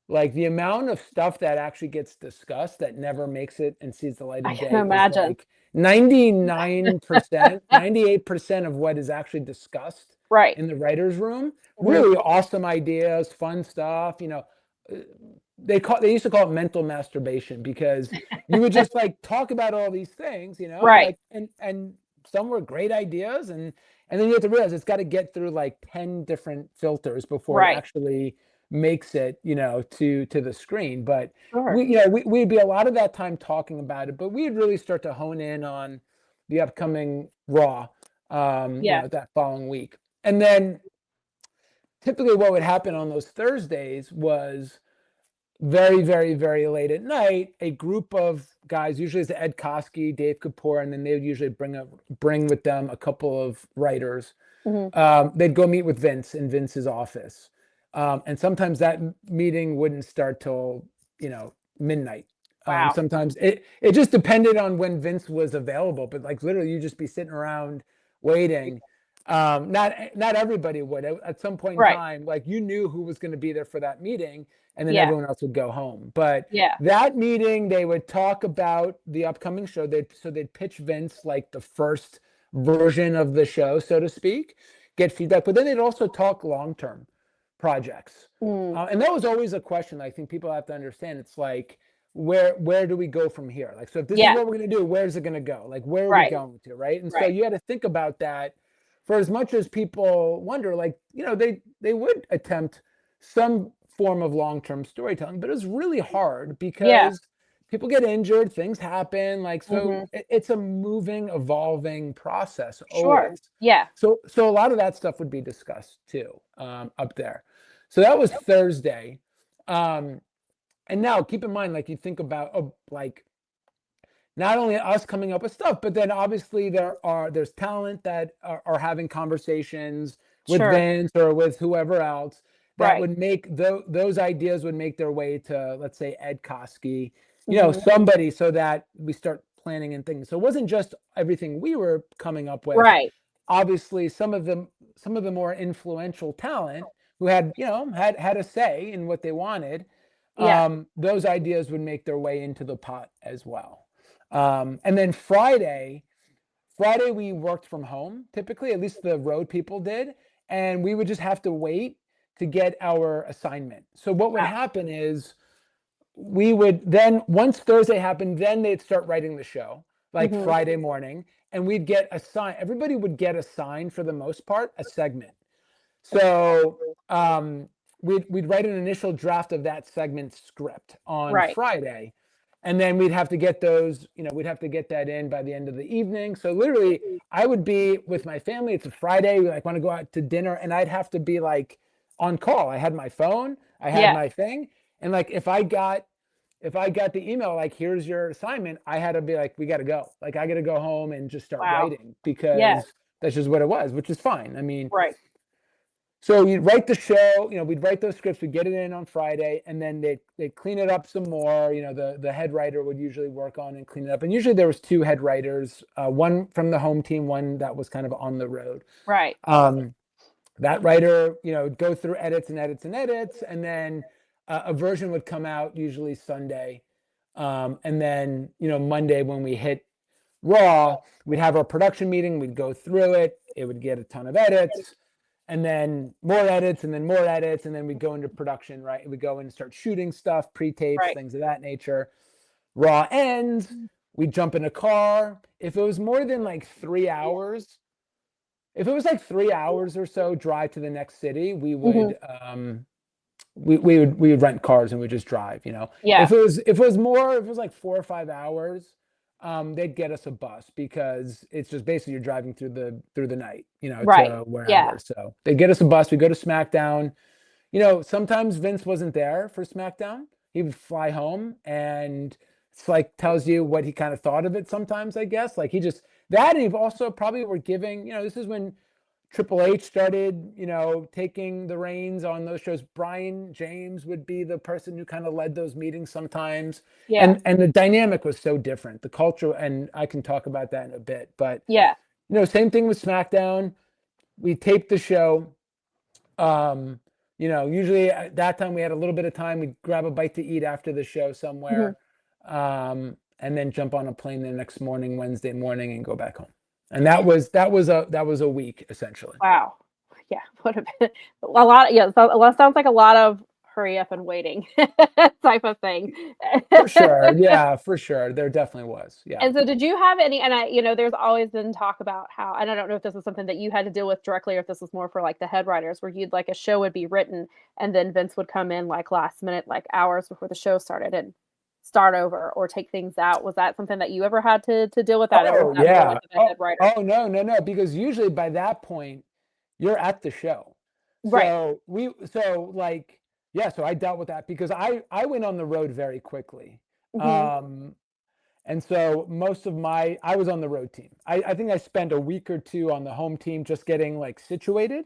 like, the amount of stuff that actually gets discussed that never makes it and sees the light of day. I can imagine. Like 99%, 98% of what is actually discussed in the writer's room. Really awesome ideas, fun stuff. They used to call it mental masturbation, because you would just like talk about all these things, like, and some were great ideas, and then you have to realize it's got to get through like 10 different filters before it actually makes it, to the screen. But we'd be a lot of that time talking about it, but we'd really start to hone in on the upcoming Raw, that following week. And then typically what would happen on those Thursdays was very, very, very late at night, a group of guys, usually it's Ed Koskey, Dave Kapoor, and then they would usually bring with them a couple of writers. They'd go meet with Vince in Vince's office. And sometimes that meeting wouldn't start till, midnight. Sometimes it just depended on when Vince was available, but like literally you'd just be sitting around waiting. Not everybody would. At some point in time, like, you knew who was going to be there for that meeting, and then everyone else would go home. But that meeting, they would talk about the upcoming show. They'd pitch Vince like the first version of the show, so to speak, get feedback. But then they'd also talk long-term projects. And that was always a question I think people have to understand. It's like, where do we go from here? Like, so if this is what we're going to do, where's it going to go? Like, where are we going to, right? And so you had to think about that. For as much as people wonder, like, they would attempt some form of long-term storytelling, but it was really hard because people get injured, things happen. Like, so it's a moving, evolving process always. So a lot of that stuff would be discussed too, up there. So that was Thursday. And now keep in mind, like, you think about, like, not only us coming up with stuff, but then obviously there's talent that are having conversations with Vince or with whoever else that would make those ideas would make their way to, let's say, Ed Koskey, somebody, so that we start planning and things. So it wasn't just everything we were coming up with. Obviously, some of the more influential talent who had a say in what they wanted, those ideas would make their way into the pot as well. And then Friday we worked from home, typically, at least the road people did. And we would just have to wait to get our assignment. So what would happen is we would then, once Thursday happened, then they'd start writing the show, like Friday morning, and we'd get assigned, everybody would get assigned, for the most part, a segment. So we'd write an initial draft of that segment script on Friday, and then we'd have to get those, we'd have to get that in by the end of the evening. So literally, I would be with my family. It's a Friday. We like want to go out to dinner, and I'd have to be like on call. I had my phone, I had my thing, and like if I got the email like, here's your assignment, I had to be like, we got to go. Like I got to go home and just start writing, because that's just what it was, which is fine. I mean, so you'd write the show, we'd write those scripts, we'd get it in on Friday, and then they'd clean it up some more. The head writer would usually work on and clean it up. And usually there was two head writers, one from the home team, one that was kind of on the road. Right. That writer, would go through edits and edits and edits, and then a version would come out usually Sunday. And then, Monday when we hit Raw, we'd have our production meeting, we'd go through it, it would get a ton of edits, and then more edits, and then more edits, and then we'd go into production, right? We'd go in and start shooting stuff, pre-tapes, things of that nature. Raw ends, we'd jump in a car. If it was more than like 3 hours, if it was like 3 hours or so drive to the next city, we would we would rent cars and we'd just drive, If it was like 4 or 5 hours, they'd get us a bus, because it's just basically you're driving through the night, to wherever. So they'd get us a bus, we'd go to SmackDown. Sometimes Vince wasn't there for SmackDown. He would fly home, and it's like tells you what he kind of thought of it sometimes, I guess. Like and he also probably were giving, this is when Triple H started, taking the reins on those shows. Brian James would be the person who kind of led those meetings sometimes. And the dynamic was so different. The culture, and I can talk about that in a bit. But same thing with SmackDown. We taped the show. Usually at that time we had a little bit of time. We'd grab a bite to eat after the show somewhere, and then jump on a plane the next morning, Wednesday morning, and go back home. And that was a week essentially. Wow. Yeah. Would have been a lot. Yeah. So, sounds like a lot of hurry up and waiting type of thing. For sure. Yeah, for sure. There definitely was. Yeah. And so did you have any, and there's always been talk about how, and I don't know if this was something that you had to deal with directly, or if this was more for like the head writers, where you'd like a show would be written and then Vince would come in like last minute, like hours before the show started, and start over or take things out. Was that something that you ever had to deal with that? Oh, or was that yeah. like the head writer? Oh, no. Because usually by that point you're at the show. Right. So I dealt with that, because I went on the road very quickly. And so I was on the road team. I think I spent a week or two on the home team just getting like situated.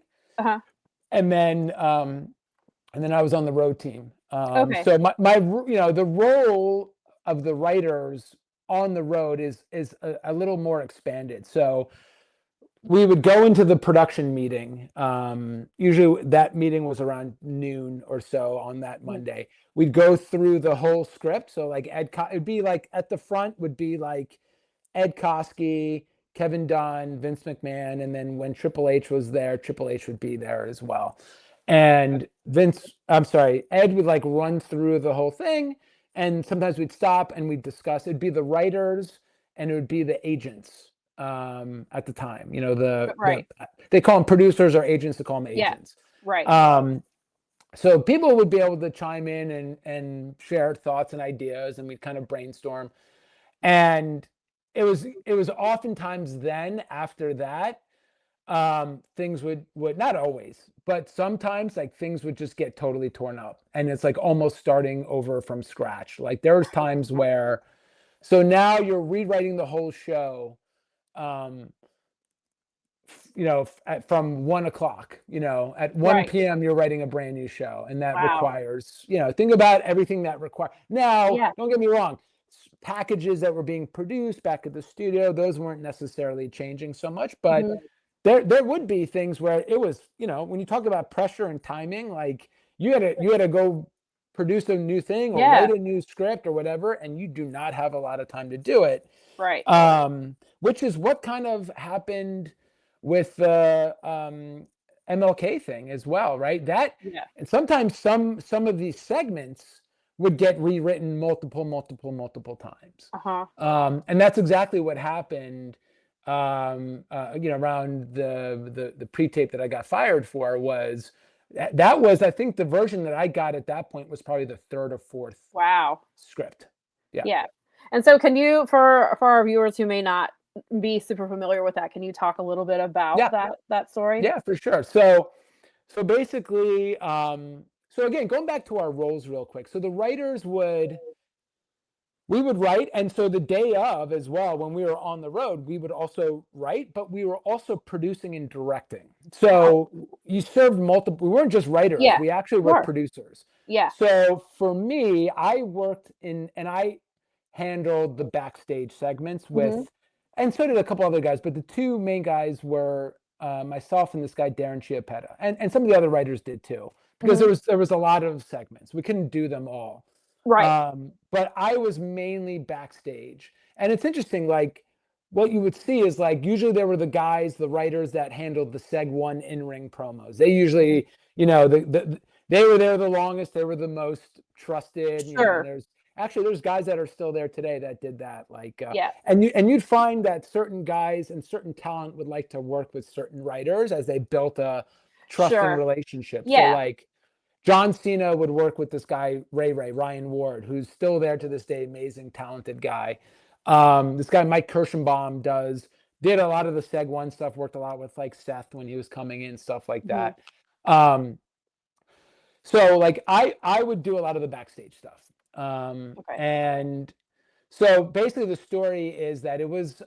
And then I was on the road team. So the role of the writers on the road is a little more expanded. So we would go into the production meeting. Usually that meeting was around noon or so on that Monday. We'd go through the whole script. So like it'd be like at the front would be like Ed Koskey, Kevin Dunn, Vince McMahon. And then when Triple H was there, Triple H would be there as well. And Ed would like run through the whole thing. And sometimes we'd stop and we'd discuss. It'd be the writers and it would be the agents at the time. They call them producers or agents, to call them agents. Right. So people would be able to chime in and share thoughts and ideas, and we'd kind of brainstorm. And it was oftentimes then after that, things would not always, but sometimes like things would just get totally torn up, and it's like almost starting over from scratch. Like there was times where, so now you're rewriting the whole show, from 1 o'clock, at 1 p.m. you're writing a brand new show, and that requires, think about everything that requires. Now, don't get me wrong, packages that were being produced back at the studio, those weren't necessarily changing so much, but there would be things where it was, when you talk about pressure and timing, like you had to go produce a new thing or write a new script or whatever, and you do not have a lot of time to do it. Right. Which is what kind of happened with the MLK thing as well, right? That, Yeah. and sometimes some of these segments would get rewritten multiple times. Uh-huh. And that's exactly what happened. Around the pre-tape that I got fired for was that was, I think the version that I got at that point was probably the third or fourth Wow. script. Yeah. Yeah. And so can you, for our viewers who may not be super familiar with that, can you talk a little bit about Yeah. that story? Yeah, for sure. So basically, so again, going back to our roles real quick. So the writers we would write, and so the day of as well, when we were on the road, we would also write, but we were also producing and directing. So you served multiple, we weren't just writers, Yeah. we actually were producers. Yeah. So for me, I worked in, and I handled the backstage segments with, and so did a couple other guys, but the two main guys were myself and this guy, Darren Chiappetta, and some of the other writers did too, because there was a lot of segments. We couldn't do them all. Right. But I was mainly backstage. And it's interesting, like what you would see is like usually there were the guys, the writers that handled the Seg One in-ring promos. They usually, they were there the longest, they were the most trusted. Sure. There's guys that are still there today that did that. Like Yeah. and you'd find that certain guys and certain talent would like to work with certain writers as they built a trusting relationship. Yeah. So like John Cena would work with this guy, Ryan Ward, who's still there to this day, amazing, talented guy. This guy, Mike Kirschenbaum, did a lot of the Seg One stuff, worked a lot with like Seth when he was coming in, stuff like that. So like I would do a lot of the backstage stuff. And so basically the story is that it was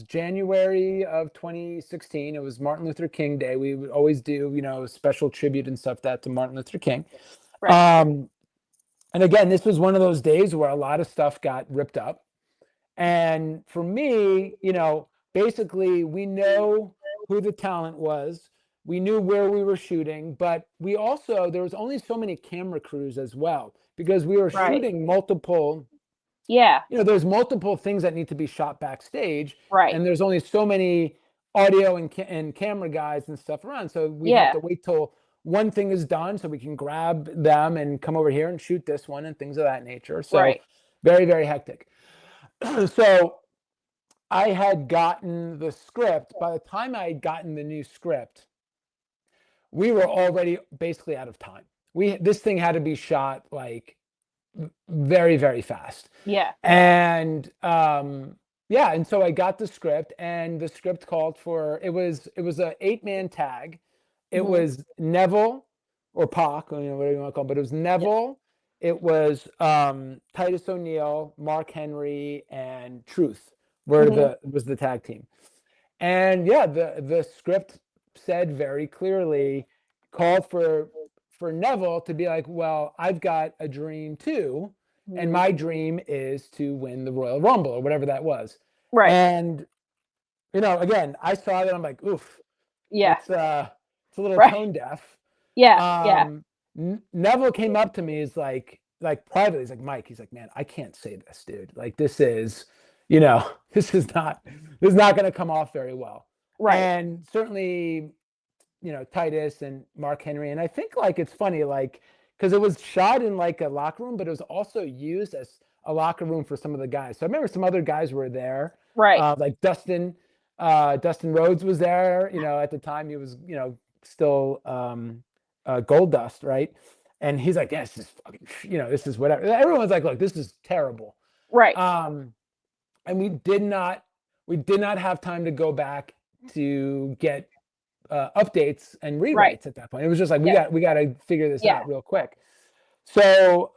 January of 2016. It was Martin Luther King Day. We would always do, special tribute and stuff to Martin Luther King. Right. And again, this was one of those days where a lot of stuff got ripped up. And for me, basically we know who the talent was. We knew where we were shooting, but there was only so many camera crews as well, because we were shooting multiple. Yeah. There's multiple things that need to be shot backstage. Right. And there's only so many audio and camera guys and stuff around. So we have to wait till one thing is done so we can grab them and come over here and shoot this one and things of that nature. So very, very hectic. So I had gotten the script. By the time I had gotten the new script, we were already basically out of time. This thing had to be shot like very, very fast. Yeah. And and so I got the script, and the script called for it was a 8-man tag. It was Neville or Pac, whatever you want to call him, but it was Neville. It was Titus O'Neil, Mark Henry, and Truth was the tag team. And the script said very clearly, called for Neville to be like, well, I've got a dream too, and my dream is to win the Royal Rumble or whatever that was. Right. And again, I saw that, I'm like, oof. Yeah. It's a little tone deaf. Yeah. Neville came up to me, is like privately, he's like, Mike, he's like, man, I can't say this, dude. Like this is not going to come off very well. Right. And certainly, Titus and Mark Henry. And I think like, it's funny, like, because it was shot in like a locker room, but it was also used as a locker room for some of the guys. So I remember some other guys were there. Right. Like Dustin Rhodes was there, at the time he was, still Gold Dust. Right. And he's like, yeah, this is fucking, this is whatever. Everyone's like, look, this is terrible. Right. And we did not have time to go back to get updates and rewrites at that point. It was just like, we got to figure this out real quick. So,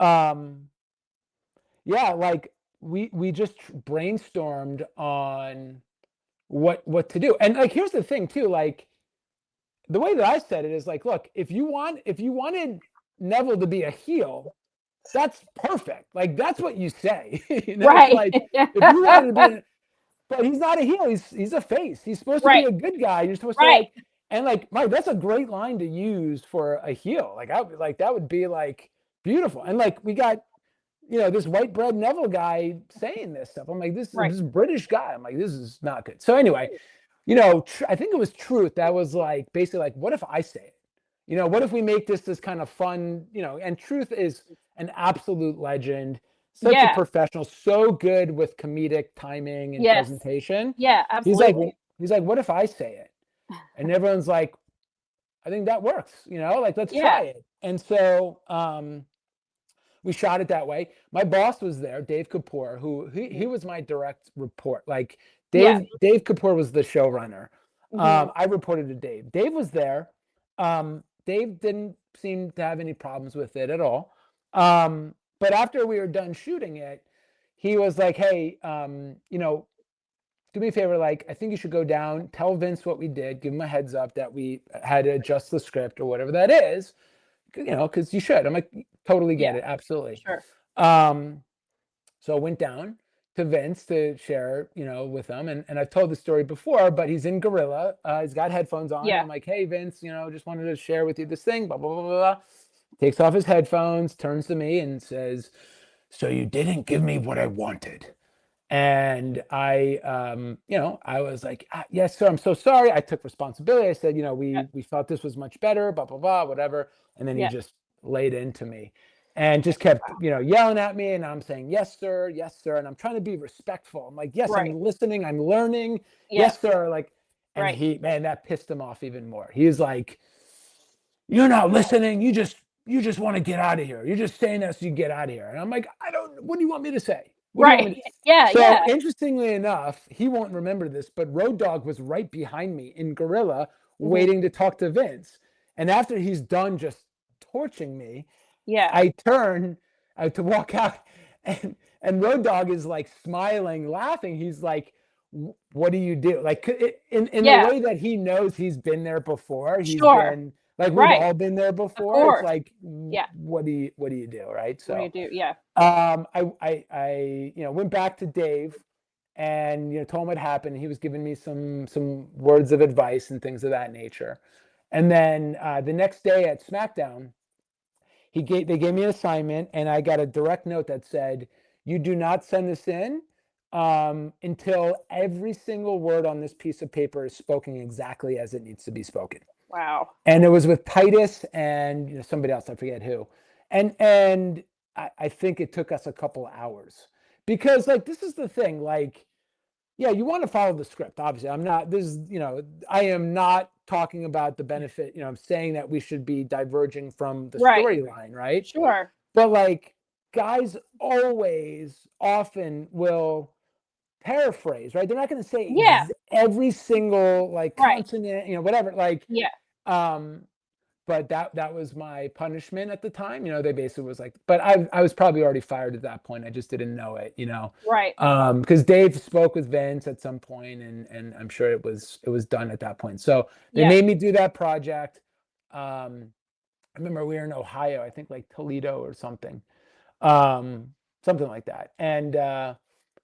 like we just brainstormed on what to do. And like, here's the thing too, like the way that I said it is like, look, if you wanted Neville to be a heel, that's perfect. Like, that's what you say. Right. Like, if you wanted to be but he's not a heel. He's a face. He's supposed to be a good guy. You're supposed to like, and like, Mike, that's a great line to use for a heel. Like, that would be like beautiful. And like, we got, this white bread Neville guy saying this stuff. I'm like, this British guy. I'm like, this is not good. So anyway, I think it was Truth that was like basically like, what if I say it? What if we make this kind of fun, and Truth is an absolute legend, such a Yeah. professional, so good with comedic timing and Yes. presentation. Yeah, He's like, absolutely. what if I say it? And everyone's like, I think that works, like, let's try Yeah. it. And so we shot it that way. My boss was there, Dave Kapoor, who he Mhm. was my direct report. Like Yeah. Dave Kapoor was the showrunner. Hmm. I reported to Dave. Dave was there. Dave didn't seem to have any problems with it at all. But after we were done shooting it, he was like, "Hey, do me a favor. Like, I think you should go down, tell Vince what we did, give him a heads up that we had to adjust the script or whatever that is, because you should." I'm like, totally get Yeah, it, absolutely. sure. Um, so I went down to Vince to share, with him. And I've told the story before, but he's in Gorilla. He's got headphones on. And Yeah. I'm like, hey, Vince, just wanted to share with you this thing, blah, blah, blah, blah. Takes off his headphones, turns to me and says, so you didn't give me what I wanted. And I was like, yes, sir, I'm so sorry. I took responsibility. I said, Yeah. we thought this was much better, blah, blah, blah, whatever. And then he Yeah. just laid into me and just kept, yelling at me. And I'm saying, yes, sir, yes, sir. And I'm trying to be respectful. I'm like, yes, Right. I'm listening. I'm learning. Yes. Yes, sir. Like, and Right. man, that pissed him off even more. He's like, you're not listening. You just want to get out of here. You're just saying that so you get out of here. And I'm like, what do you want me to say? What do you want me Right. to? Yeah. So Yeah. interestingly enough, he won't remember this, but Road Dogg was right behind me in Gorilla Hmm. waiting to talk to Vince. And after he's done just torching me, Yeah. I turn to walk out, and Road Dogg is like smiling, laughing. He's like, what do you do? Like, in the Yeah. way that he knows he's been there before. He's Sure. been like, we've Right. all been there Of before. It's course. like, Yeah. what do you do, right? What do you So do? Yeah. I went back to Dave and told him what happened. He was giving me some words of advice and things of that nature. And then the next day at SmackDown, they gave me an assignment, and I got a direct note that said, "You do not send this in until every single word on this piece of paper is spoken exactly as it needs to be spoken." Wow. And it was with Titus and somebody else, I forget who. And I think it took us a couple hours because, like, this is the thing, like, yeah, you want to follow the script. Obviously, I am not talking about the benefit. I'm saying that we should be diverging from the Right. storyline, right? Sure. But like, guys always often will paraphrase, right? They're not going to say Yeah. every single like Right. consonant, whatever. Like, Yeah. um, but that was my punishment at the time. They basically was like, but I was probably already fired at that point. I just didn't know it, Right. because Dave spoke with Vince at some point, and I'm sure it was done at that point. So they Yeah. made me do that project. I remember we were in Ohio, I think like Toledo or something, um, something like that, and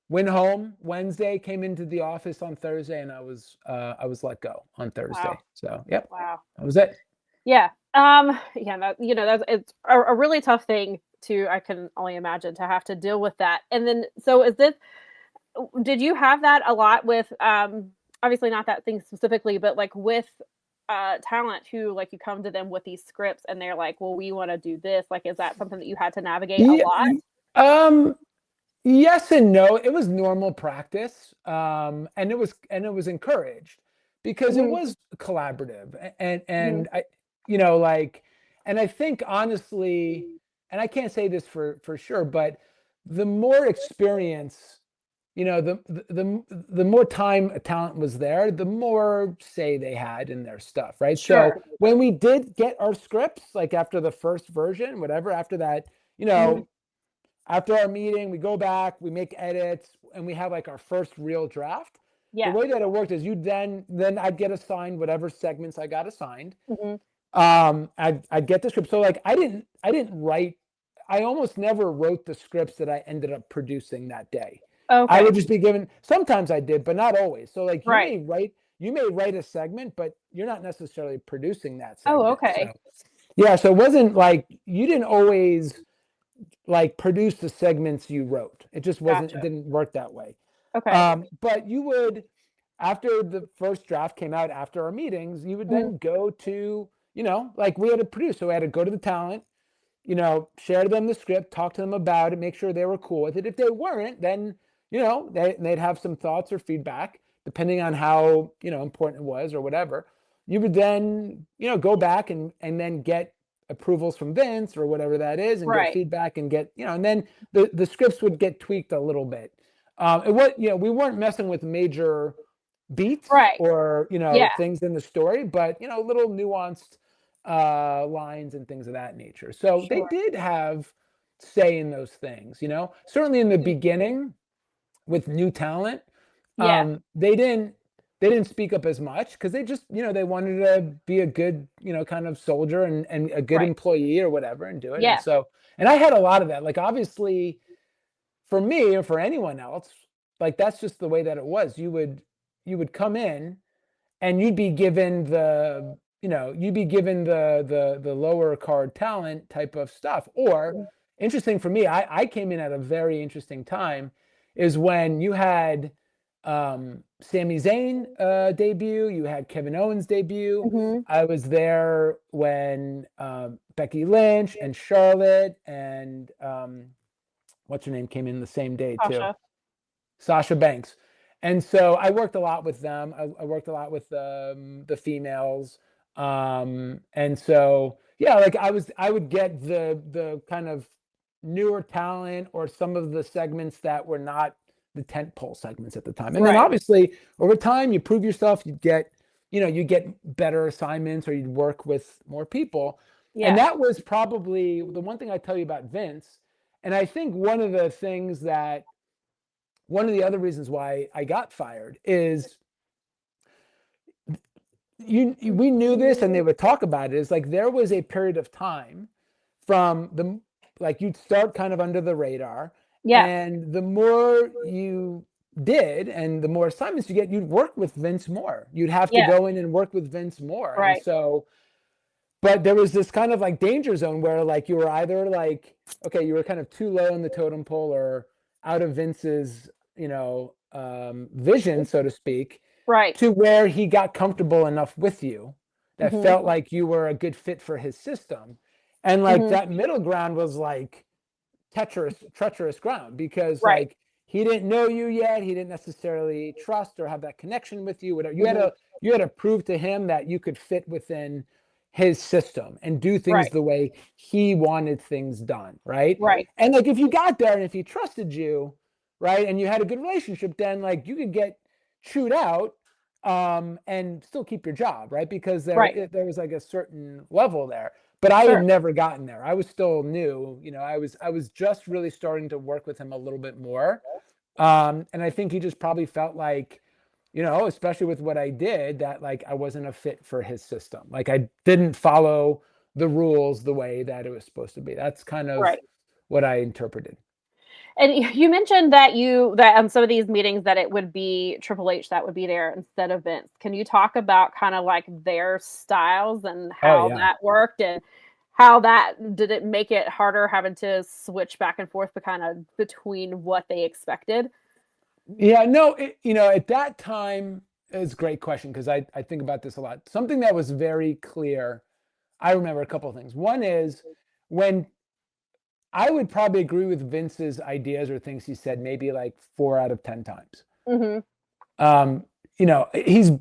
went home Wednesday, came into the office on Thursday, and I was let go on Wow. Thursday. So yep, Wow. that was it. Yeah. Yeah, that's it's a really tough thing to I can only imagine to have to deal with that. And then so is this did you have that a lot with obviously not that thing specifically, but like with talent who like you come to them with these scripts and they're like, "Well, we want to do this." Like is that something that you had to navigate a Yeah, lot? um, yes and no. It was normal practice, and it was encouraged because it Mhm. was collaborative, and Mhm. and I, like, and I think honestly, and I can't say this for sure, but the more experience, the more time a talent was there, the more say they had in their stuff, right? So Sure. when we did get our scripts, like after the first version, whatever, after that, Mhm. after our meeting, we go back, we make edits, and we have like our first real draft. The Yeah. way that it worked is you then I'd get assigned whatever segments I got assigned. Mhm. I'd get the script. So like I didn't write. I almost never wrote the scripts that I ended up producing that day. I Okay. would just be given. Sometimes I did, but not always. So like Right. you may write a segment, but you're not necessarily producing that Oh, segment. So okay. yeah, so it wasn't like you didn't always like produce the segments you wrote. It just wasn't. It Gotcha. didn't work that way. Okay. But you would. after the first draft came out, after our meetings, you would Mhm. then go to, like we had a producer, so we had to go to the talent, share them the script, talk to them about it, make sure they were cool with it. If they weren't, then, they'd have some thoughts or feedback, depending on how, important it was or whatever. You would then, go back and then get approvals from Vince or whatever that is, and get Right. feedback and get, and then the scripts would get tweaked a little bit. We weren't messing with major beats Right. or, Yeah. things in the story, but, little nuanced lines and things of that nature. So they Sure. did have say in those things, certainly in the Mhm. beginning with new talent. Yeah. They didn't speak up as much because they just, they wanted to be a good, kind of soldier and a good Right. employee or whatever and do it. Yeah. And I had a lot of that. Like, obviously, for me or for anyone else, like, that's just the way that it was. You would come in and you'd be given the lower card talent type of stuff. Or, Mhm. interesting for me, I came in at a very interesting time, is when you had Sami Zayn debut, you had Kevin Owens debut. Mhm. I was there when Becky Lynch and Charlotte and what's her name came in the same day too. Tasha. Sasha Banks. And so I worked a lot with them. I worked a lot with the females. And so, yeah, like I would get the kind of newer talent or some of the segments that were not the tent pole segments at the time. And then Right. obviously over time you prove yourself, you get better assignments, or you'd work with more people. And Yeah. that was probably the one thing I tell you about Vince. And I think one of the other reasons why I got fired is we knew this, and they would talk about it, is like there was a period of time from the, like, you'd start kind of under the radar, Yeah. and the more you did and the more assignments you get, you'd work with Vince more. You'd have to Yeah. go in and work with Vince more. And Right. so, but there was this kind of like danger zone where, like, you were either like, okay, you were kind of too low in the totem pole or out of Vince's, vision, so to speak, Right. to where he got comfortable enough with you that Mhm. felt like you were a good fit for his system. And like Mhm. that middle ground was like treacherous ground, because Right. like he didn't know you yet. He didn't necessarily trust or have that connection with you. Whatever, Mhm. you had to prove to him that you could fit within his system and do things Right. the way he wanted things done, right? Right. And like, if you got there and if he trusted you, right, and you had a good relationship, then like you could get chewed out and still keep your job, right? Because Right. there was like a certain level there. But I had Sure. never gotten there. I was still new. I was just really starting to work with him a little bit more. And I think he just probably felt like, especially with what I did, that like I wasn't a fit for his system. Like, I didn't follow the rules the way that it was supposed to be. That's kind of Right. what I interpreted. And you mentioned that on some of these meetings that it would be Triple H that would be there instead of Vince. Can you talk about kind of like their styles and Oh how yeah. that worked, and how that did it make it harder having to switch back and forth, but kind of between what they expected? Yeah, no, at that time, it's a great question, because I think about this a lot. Something that was very clear, I remember a couple of things. One is, when I would probably agree with Vince's ideas or things he said maybe like 4 out of 10 times. Mhm. Um, he's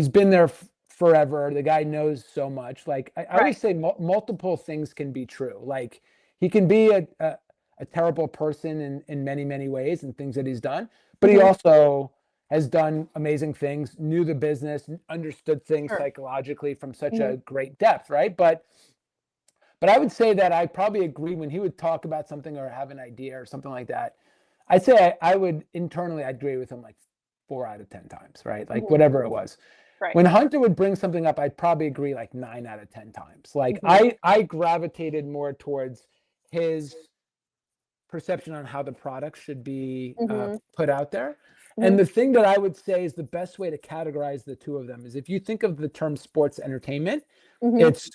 been there forever. The guy knows so much. Like, I Right. always say, multiple things can be true. Like, he can be a terrible person in many, many ways and things that he's done, but he Mhm. also has done amazing things, knew the business, understood things Sure. psychologically from such Mhm. a great depth, right? But I would say that I probably agree when he would talk about something or have an idea or something like that. I'd say I would internally, I'd agree with him like 4 out of 10 times, right? Like, Mhm. whatever it was. Right. When Hunter would bring something up, I'd probably agree like 9 out of 10 times. Like, Mhm. I gravitated more towards his perception on how the product should be Mhm. put out there. And Mhm. the thing that I would say is the best way to categorize the two of them is, if you think of the term sports entertainment, Mhm. it's,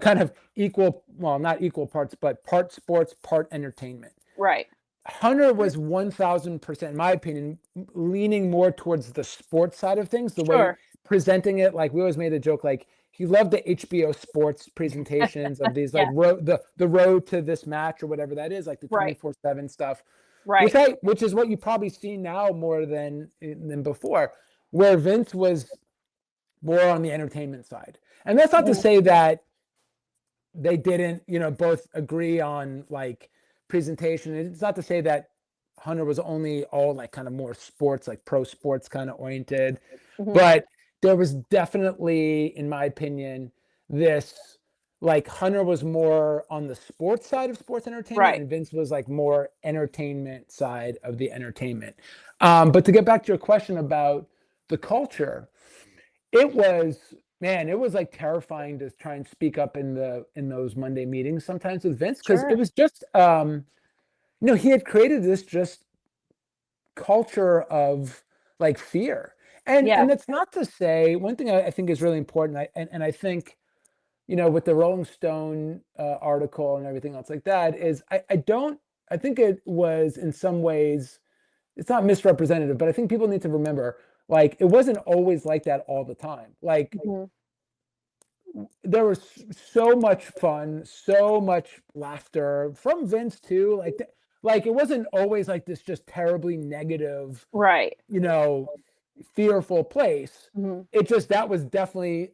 kind of equal, well, not equal parts, but part sports, part entertainment. Right. Hunter was 1000%, in my opinion, leaning more towards the sports side of things, the way Sure. presenting it. Like we always made a joke, like he loved the HBO sports presentations of these, like Yeah. the road to this match or whatever that is, like the Right. 24/7 stuff, Right. which is what you probably see now more than before, where Vince was more on the entertainment side. And that's not to Mhm. say that they didn't, both agree on like presentation. It's not to say that Hunter was only all like kind of more sports, like pro sports kind of oriented, Mhm. but there was definitely, in my opinion, this like Hunter was more on the sports side of sports entertainment, Right. and Vince was like more entertainment side of the entertainment. But to get back to your question about the culture, it was, man, it was like terrifying to try and speak up in those Monday meetings sometimes with Vince, because it Sure. was just he had created this just culture of like fear. Yeah. And that's not to say, one thing I think is really important, and I think, with the Rolling Stone article and everything else like that, is I think it was in some ways, it's not misrepresentative, but I think people need to remember, like, it wasn't always like that all the time. Like, Mhm. there was so much fun, so much laughter from Vince too. Like it wasn't always like this just terribly negative, Right. you know, fearful place. Mhm. It just, that was definitely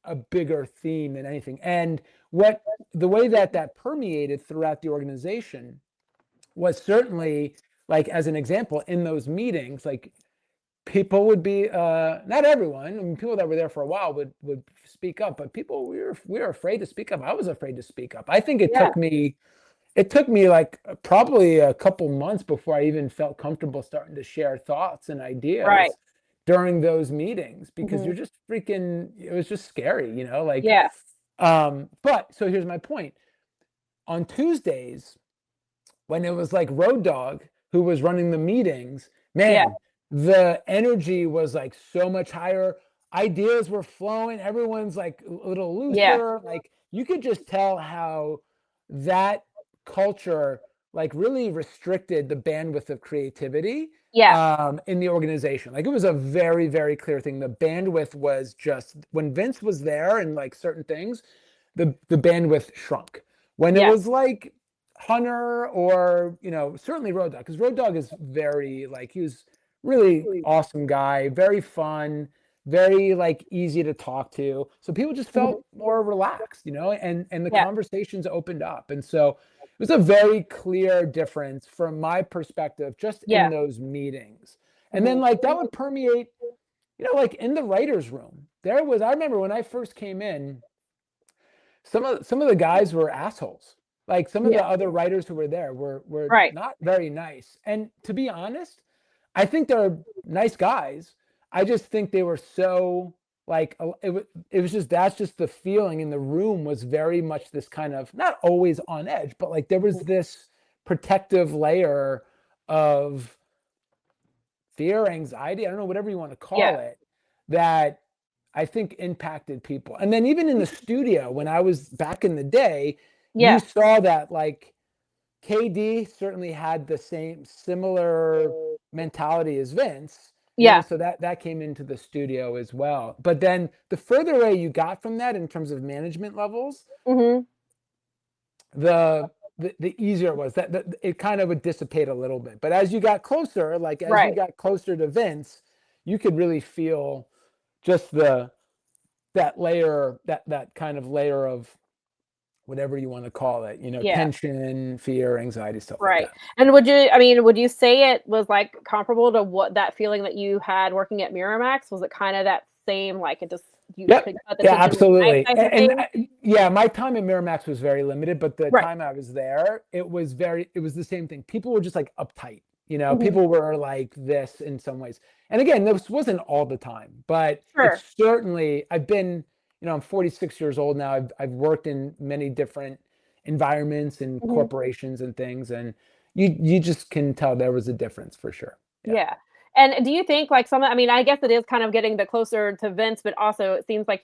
a bigger theme than anything. And what the way that permeated throughout the organization was certainly, like, as an example, in those meetings, like people would be, not everyone, I mean, people that were there for a while would speak up, but people, we were afraid to speak up. I was afraid to speak up. I think Yeah. it took me like probably a couple months before I even felt comfortable starting to share thoughts and Right. ideas during those meetings, because Mhm. you're just freaking, it was just scary, like, Yeah. but so here's my point. On Tuesdays, when it was like Road Dogg who was running the meetings, Yeah. man, the energy was like so much higher. Ideas were flowing. Everyone's like a little Yeah. looser. Like you could just tell how that culture like really restricted the bandwidth of creativity Yeah. in the organization. Like it was a very, very clear thing. The bandwidth was just, when Vince was there and like certain things, the bandwidth shrunk. When it Yeah. was like Hunter or, certainly Road Dogg, because Road Dogg is very like, he was really awesome guy, very fun, very like easy to talk to. So people just Mhm. felt more relaxed, and the Yeah. conversations opened up. And so it was a very clear difference from my perspective just in Yeah. those meetings. And then Mhm. like that would permeate, like in the writers' room. I remember when I first came in, some of the guys were assholes. Like some of Yeah. the other writers who were there were Right. not very nice. And to be honest, I think they're nice guys. I just think they were so like, it was just, that's just the feeling in the room, was very much this kind of, not always on edge, but like there was Mhm. this protective layer of fear, anxiety, I don't know, whatever you want to Yeah. call it, that I think impacted people. And then even in the studio, when I was back in the day, you Yeah. saw that like KD certainly had the same similar mentality as Vince, Yeah. so that came into the studio as well. But then the further away you got from that in terms of management levels, Mhm. the the easier it was, that it kind of would dissipate a little bit. But as you got closer, like as you Right. got closer to Vince, you could really feel just that layer, that kind of layer of whatever you want to call it, Yeah. tension, fear, anxiety, stuff like Right. that. And would you say it was like comparable to what that feeling that you had working at Miramax? Was it kind of that same, like it just, you Yep. could cut the Yeah, tension with a knife absolutely. type of thing? Yeah, my time at Miramax was very limited, but the Right. time I was there, it was the same thing. People were just like uptight, Mhm. people were like this in some ways. And again, this wasn't all the time, but Sure. it's certainly, I've been, I'm 46 years old now. I've worked in many different environments and Mhm. corporations and things. And you just can tell there was a difference for sure. Yeah. Yeah. And do you think like I mean, I guess it is kind of getting the closer to Vince, but also it seems like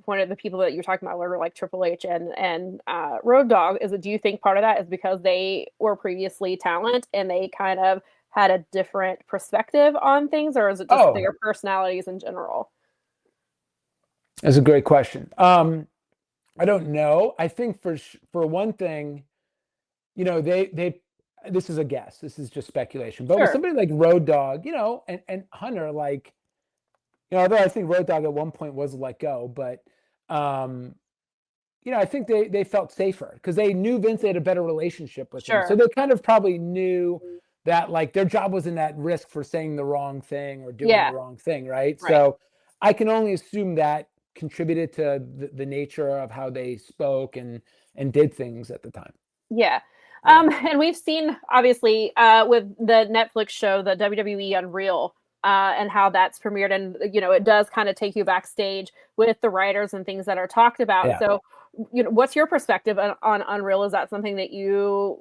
one of the people that you're talking about were like Triple H and Road Dogg. Do you think part of that is because they were previously talent and they kind of had a different perspective on things, or is it just Oh, their personalities in general? that's a great question. I don't know. I think for one thing, they this is a guess. This is just speculation. But with Sure. somebody like Road Dogg, and Hunter, like, although I think Road Dogg at one point was let go, but um, I think they felt safer because they knew Vince. They had a better relationship with him, so Sure. they kind of probably knew that like their job wasn't at risk for saying the wrong thing or doing Yeah. the wrong thing, right? Right. So I can only assume that contributed to the nature of how they spoke and did things at the time. Yeah. Yeah. And we've seen obviously with the Netflix show, the WWE Unreal, and how that's premiered, and it does kind of take you backstage with the writers and things that are talked about. Yeah. So, what's your perspective on Unreal? Is that something that you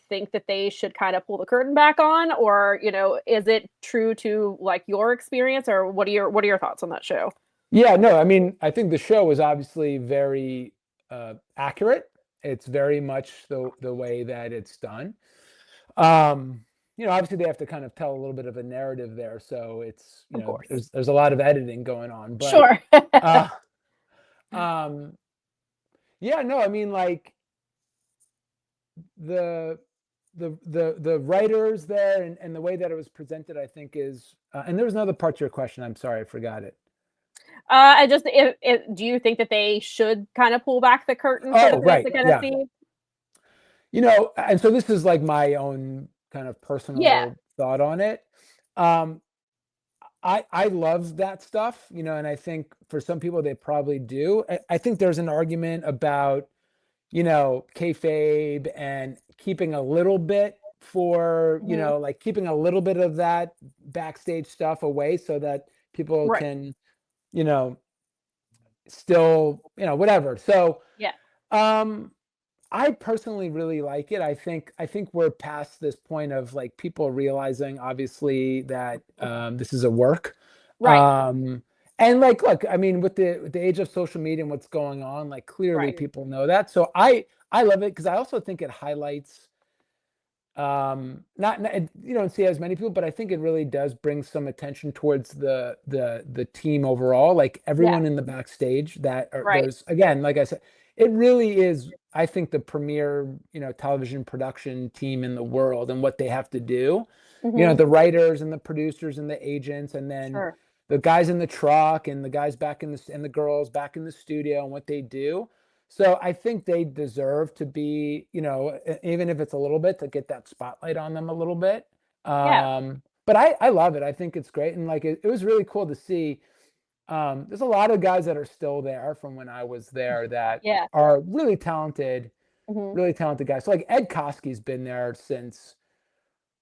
think that they should kind of pull the curtain back on, or is it true to like your experience, or what are your thoughts on that show? Yeah, no, I mean, I think the show was obviously very accurate. It's very much the way that it's done. Um, Obviously they have to kind of tell a little bit of a narrative there, so it's Of course. there's a lot of editing going on, but Sure. uh, um, yeah, no, I mean like the the writers there and the way that it was presented, I think is and there was another part to your question. I'm sorry, I forgot it. I just if do you think that they should kind of pull back the curtain for the Oh, fans right, to kind of yeah. see? And so this is like my own kind of Yeah. personal thought on it. Um, I love that stuff, and I think for some people they probably do. I think there's an argument about, kayfabe and keeping a little bit for, Mhm. like keeping a little bit of that backstage stuff away so that people Right. can, you know, still, whatever. So, Yeah. um, I personally really like it. I think we're past this point of like people realizing obviously that this is a work. Right. Um and like look, I mean with the age of social media and what's going on, like clearly Right. people know that. So I love it because I also think it highlights not you don't see as many people, but I think it really does bring some attention towards the team overall, like Yeah. everyone in the backstage that are Right. there's again, like I said, it really is, I think, the premier, television production team in the world and what they have to do. Mhm. The writers and the producers and the agents, and then Sure. the guys in the truck and the guys back in the and the girls back in the studio and what they do. So I think they deserve to be, even if it's a little bit, to get that spotlight on them a little bit. Yeah. But I love it. I think it's great. And like it was really cool to see. There's a lot of guys that are still there from when I was there that Yeah. are Mhm. really talented guys. So like Ed Koski's been there since,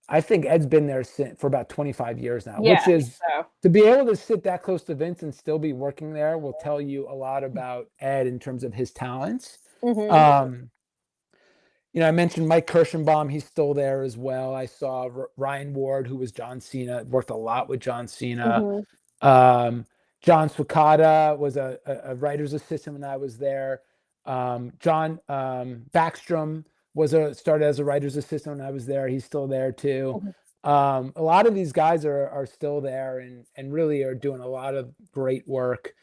I think Ed's been there for about 25 years now, Yeah. which is, So. to be able to sit that close to Vince and still be working there will tell you a lot about Ed in terms of his talents. Mhm. Um, I mentioned Mike Kirschenbaum, he's still there as well. I saw Ryan Ward, who was John Cena, worked a lot with John Cena. Mhm. Um, John Swakata was a writer's assistant when I was there. John Backstrom started as a writer's assistant when I was there. He's still there too. Mhm. A lot of these guys are still there and really are doing a lot of great work.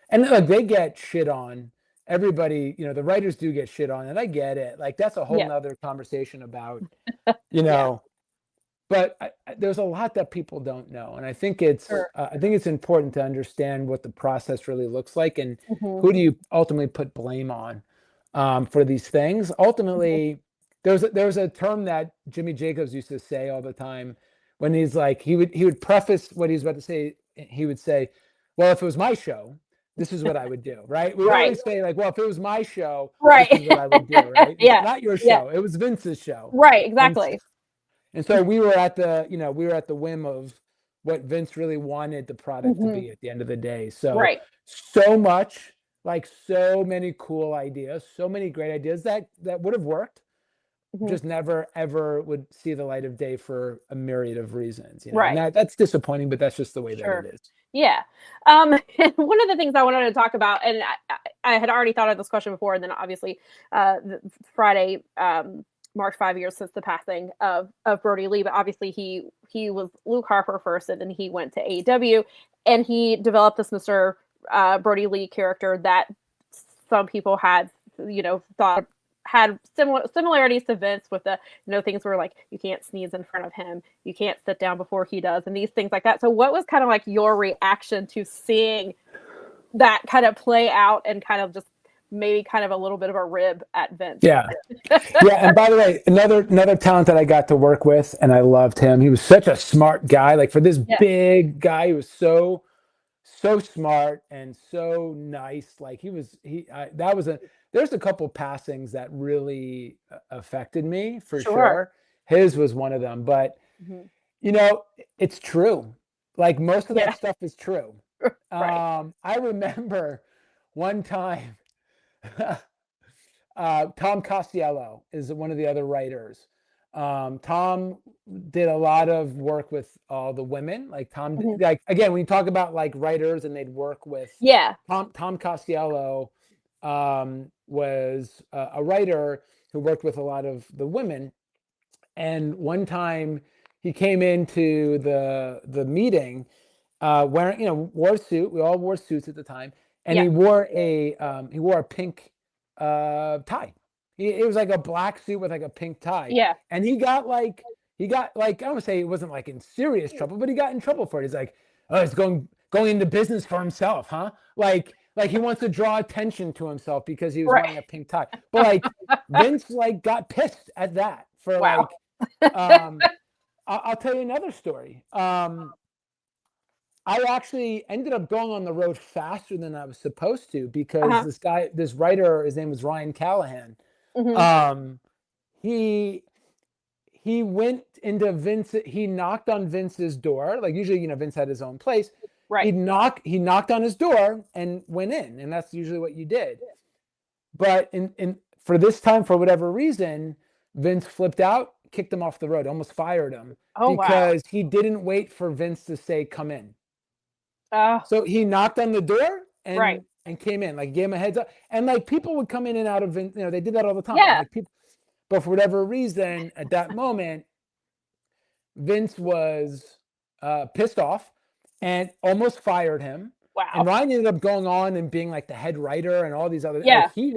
And like they get shit on. Everybody, the writers do get shit on, and I get it. Like that's a whole Yeah. nother conversation about, you Yeah. know, but there's a lot that people don't know, and Sure. I think it's important to understand what the process really looks like, and Mhm. who do you ultimately put blame on for these things. Mhm. Ultimately, there's a term that Jimmy Jacobs used to say all the time when he's like he would preface what he's about to say. He would say, "Well, if it was my show, this is what I would do." Right? We Right. always say like, "Well, if it was my show, this is Right. what I would do." Right? Yeah. Not your Yeah. show. It was Vince's show, Right. and Exactly. and so we were at the whim of what Vince really wanted the product to Mhm. be at the end of the day. So Right. so much, like so many cool ideas, so many great ideas that would have worked. just never ever would see the light of day for a myriad of reasons, and Right. that's disappointing, but that's just the way that Sure. it is. Yeah. And one of the things I wanted to talk about, and I had already thought of this question before, and then obviously Friday marked 5 years since the passing of Brody Lee, but obviously he was Luke Harper first, and then he went to AEW, and he developed this Mr. Brody Lee character that some people had, thought had similarities to Vince with the, things where like you can't sneeze in front of him, you can't sit down before he does, and these things like that. So what was kind of like your reaction to seeing that kind of play out and kind of just maybe kind of a little bit of a rib at Vince? Yeah. Yeah. And by the way, another talent that I got to work with, and I loved him. He was such a smart guy. Like for this big guy, he was so smart and so nice. Like there's a couple passings that really affected me for sure. His was one of them, but it's true. Like most of that stuff is true. Right. I remember one time, Tom Costello is one of the other writers. Tom did a lot of work with all the women. Like Tom, like again, when you talk about like writers and they'd work with Tom Costello was a writer who worked with a lot of the women. And one time he came into the meeting wearing, wore a suit. We all wore suits at the time, and he wore a pink tie. It was like a black suit with like a pink tie. Yeah. And he got like I don't want to say he wasn't like in serious trouble, but he got in trouble for it. He's like, oh, he's going into business for himself, huh? Like he wants to draw attention to himself because he was wearing a pink tie. But like Vince like got pissed at that for like I'll tell you another story. I actually ended up going on the road faster than I was supposed to because this writer, his name was Ryan Callahan. He went into Vince. He knocked on Vince's door. Like usually, Vince had his own place. Right. He knocked on his door and went in, and that's usually what you did. But for this time, for whatever reason, Vince flipped out, kicked him off the road, almost fired him because he didn't wait for Vince to say come in. So he knocked on the door and came in, like gave him a heads up, and like people would come in and out of Vince. They did that all the time. Yeah. Like people, but for whatever reason, at that moment, Vince was pissed off and almost fired him. Wow. And Ryan ended up going on and being like the head writer and all these other. Yeah. Like he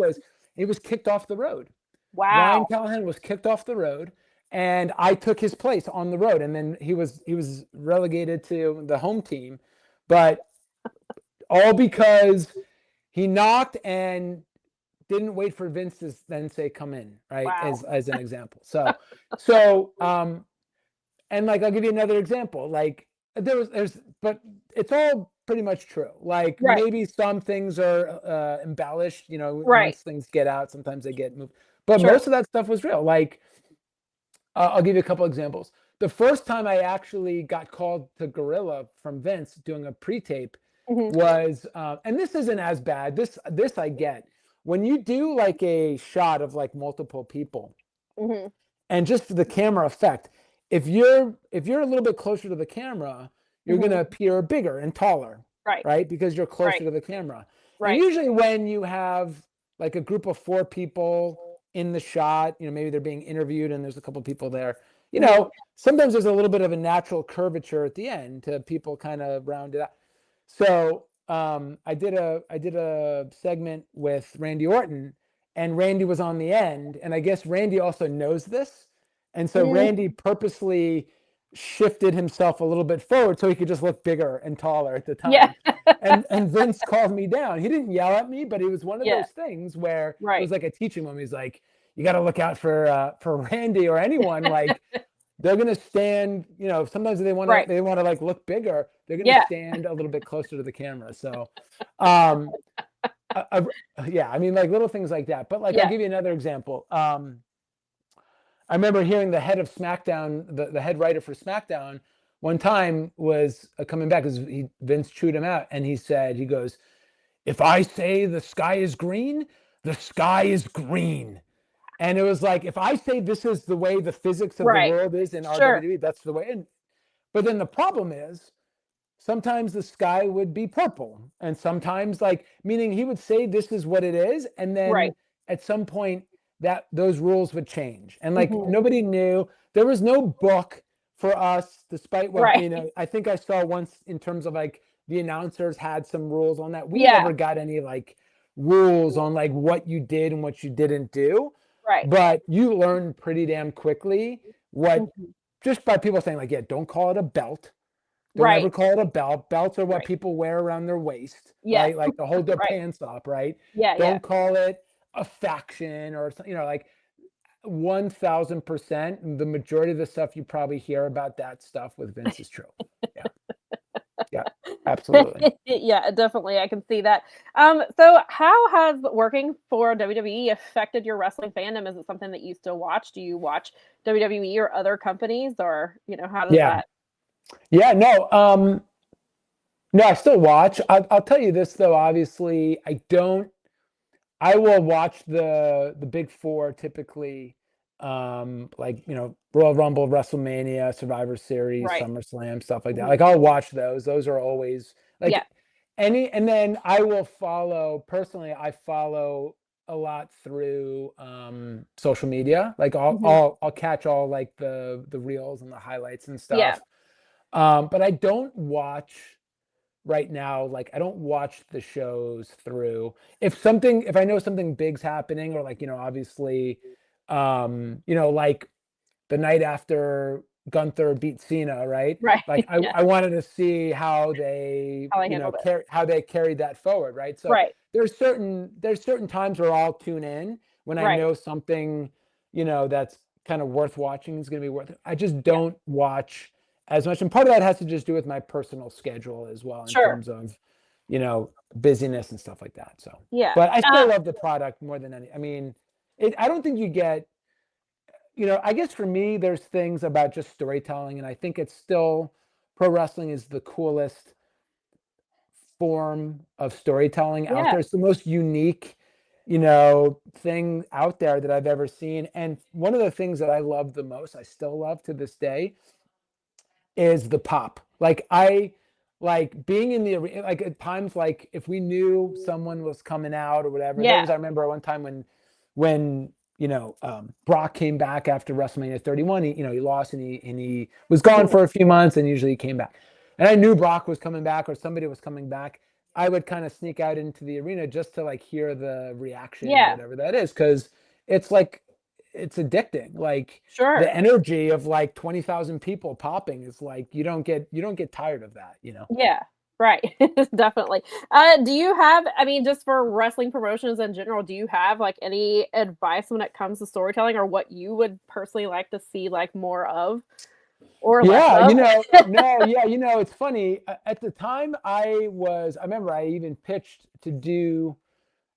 was kicked off the road. Wow. Ryan Callahan was kicked off the road, and I took his place on the road. And then he was relegated to the home team, but all because he knocked and didn't wait for Vince to then say come in, right? Wow. As an example. And like I'll give you another example. Like but it's all pretty much true. Like maybe some things are embellished, once things get out, sometimes they get moved. But most of that stuff was real. Like I'll give you a couple examples. The first time I actually got called to Gorilla from Vince doing a pre-tape was, and this isn't as bad. This I get. When you do like a shot of like multiple people, and just the camera effect, if you're a little bit closer to the camera, you're going to appear bigger and taller, right? Because you're closer to the camera. Right. And usually when you have like a group of 4 people in the shot, maybe they're being interviewed and there's a couple of people there, sometimes there's a little bit of a natural curvature at the end to people kind of round it out. So I did a segment with Randy Orton, and Randy was on the end, and I guess Randy also knows this, and so Randy purposely shifted himself a little bit forward so he could just look bigger and taller at the time. Yeah. and Vince called me down. He didn't yell at me, but it was one of those things where it was like a teaching moment. He's like, you got to look out for Randy or anyone. Like they're going to stand, sometimes they want to like look bigger. They're going to stand a little bit closer to the camera. So, I mean, like little things like that. But like, I'll give you another example. I remember hearing the head of SmackDown, the head writer for SmackDown, one time was coming back because Vince chewed him out, and he goes, "If I say the sky is green, the sky is green." And it was like, if I say this is the way the physics of the Right. world is in our Sure. WWE, that's the way. But then the problem is sometimes the sky would be purple, and sometimes, like, meaning he would say this is what it is, and Right. then at some point that those rules would change, and like Mhm. nobody knew. There was no book for us, despite what, Right. I think I saw once in terms of like the announcers had some rules on that. We Yeah. never got any like rules on like what you did and what you didn't do, Right. but you learn pretty damn quickly what, Mhm. just by people saying like, yeah, don't call it a belt. Don't Right. ever call it a belt. Belts are what Right. people wear around their waist, Yes. right? Like to hold their Right. pants up, right? Yeah. Yeah. Don't call it a faction or, like 1000%. The majority of the stuff you probably hear about that stuff with Vince is true. Yeah. Yeah. Absolutely. Yeah, definitely. I can see that. So how has working for WWE affected your wrestling fandom? Is it something that you still watch? Do you watch WWE or other companies, or how does Yeah. that? Yeah. No. No, I still watch. I'll tell you this though. Obviously, I don't. I will watch the big four typically, like Royal Rumble, WrestleMania, Survivor Series, Right. SummerSlam, stuff like that. Mhm. Like I'll watch those. Those are always Yeah. like and then I will follow personally. I follow a lot through social media. Like I'll Mhm. I'll I'll catch all like the reels and the highlights and Yeah. stuff. But I don't watch right now. Like I don't watch the shows through. If I know something big's happening, or like obviously like the night after Gunther beat Cena, right? Right. Like I, Yeah. I wanted to see how they How I handled it. how they carried that forward, right? So Right. there's certain times where I'll tune in when I Right. know something that's kind of worth watching is going to be worth it. I just Yeah. don't watch as much, and part of that has to just do with my personal schedule as well, in Sure. terms of busyness and stuff like that. So, Yeah. but I still love the product more than any. I mean, I don't think you get I guess for me, there's things about just storytelling, and I think it's still pro wrestling is the coolest form of storytelling out Yeah. there. It's the most unique, thing out there that I've ever seen. And one of the things that I love the most, I still love to this day, is the pop. Like I like being in the arena, like at times, like if we knew someone was coming out or whatever. Yeah. I remember one time when Brock came back after WrestleMania 31. He lost, and he was gone Mhm. for a few months, and usually he came back. And I knew Brock was coming back or somebody was coming back. I would kind of sneak out into the arena just to like hear the reaction or Yeah. whatever that is, because it's like it's addicting. Like the Sure. energy of like 20,000 people popping is like you don't get tired of that. Yeah. Right. Definitely. Do you have, I mean, just for wrestling promotions in general, do you have like any advice when it comes to storytelling, or what you would personally like to see like more of or less Yeah, of? no, yeah, it's funny. At the time I remember I even pitched to do,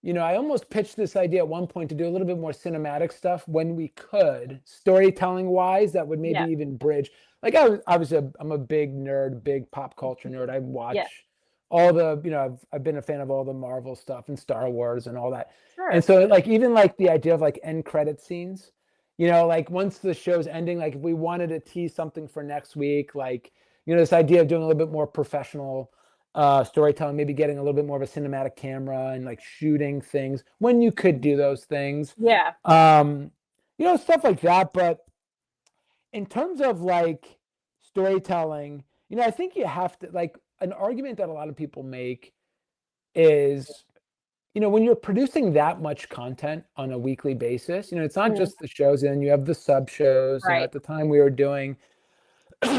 I almost pitched this idea at one point to do a little bit more cinematic stuff when we could, storytelling wise, that would maybe Yeah. even bridge. Like I'm a big nerd, big pop culture nerd. I Yeah. watch all the, I've been a fan of all the Marvel stuff and Star Wars and all that. And Sure. so like even like the idea of like end credit scenes, like once the show's ending, like if we wanted to tease something for next week, like, this idea of doing a little bit more professional storytelling, maybe getting a little bit more of a cinematic camera and like shooting things when you could do those things, Yeah. um, stuff like that. But in terms of like storytelling, I think you have to, like, an argument that a lot of people make is, when you're producing that much content on a weekly basis, it's not Mhm. just the shows, and then you have the sub shows. Right. At the time we were doing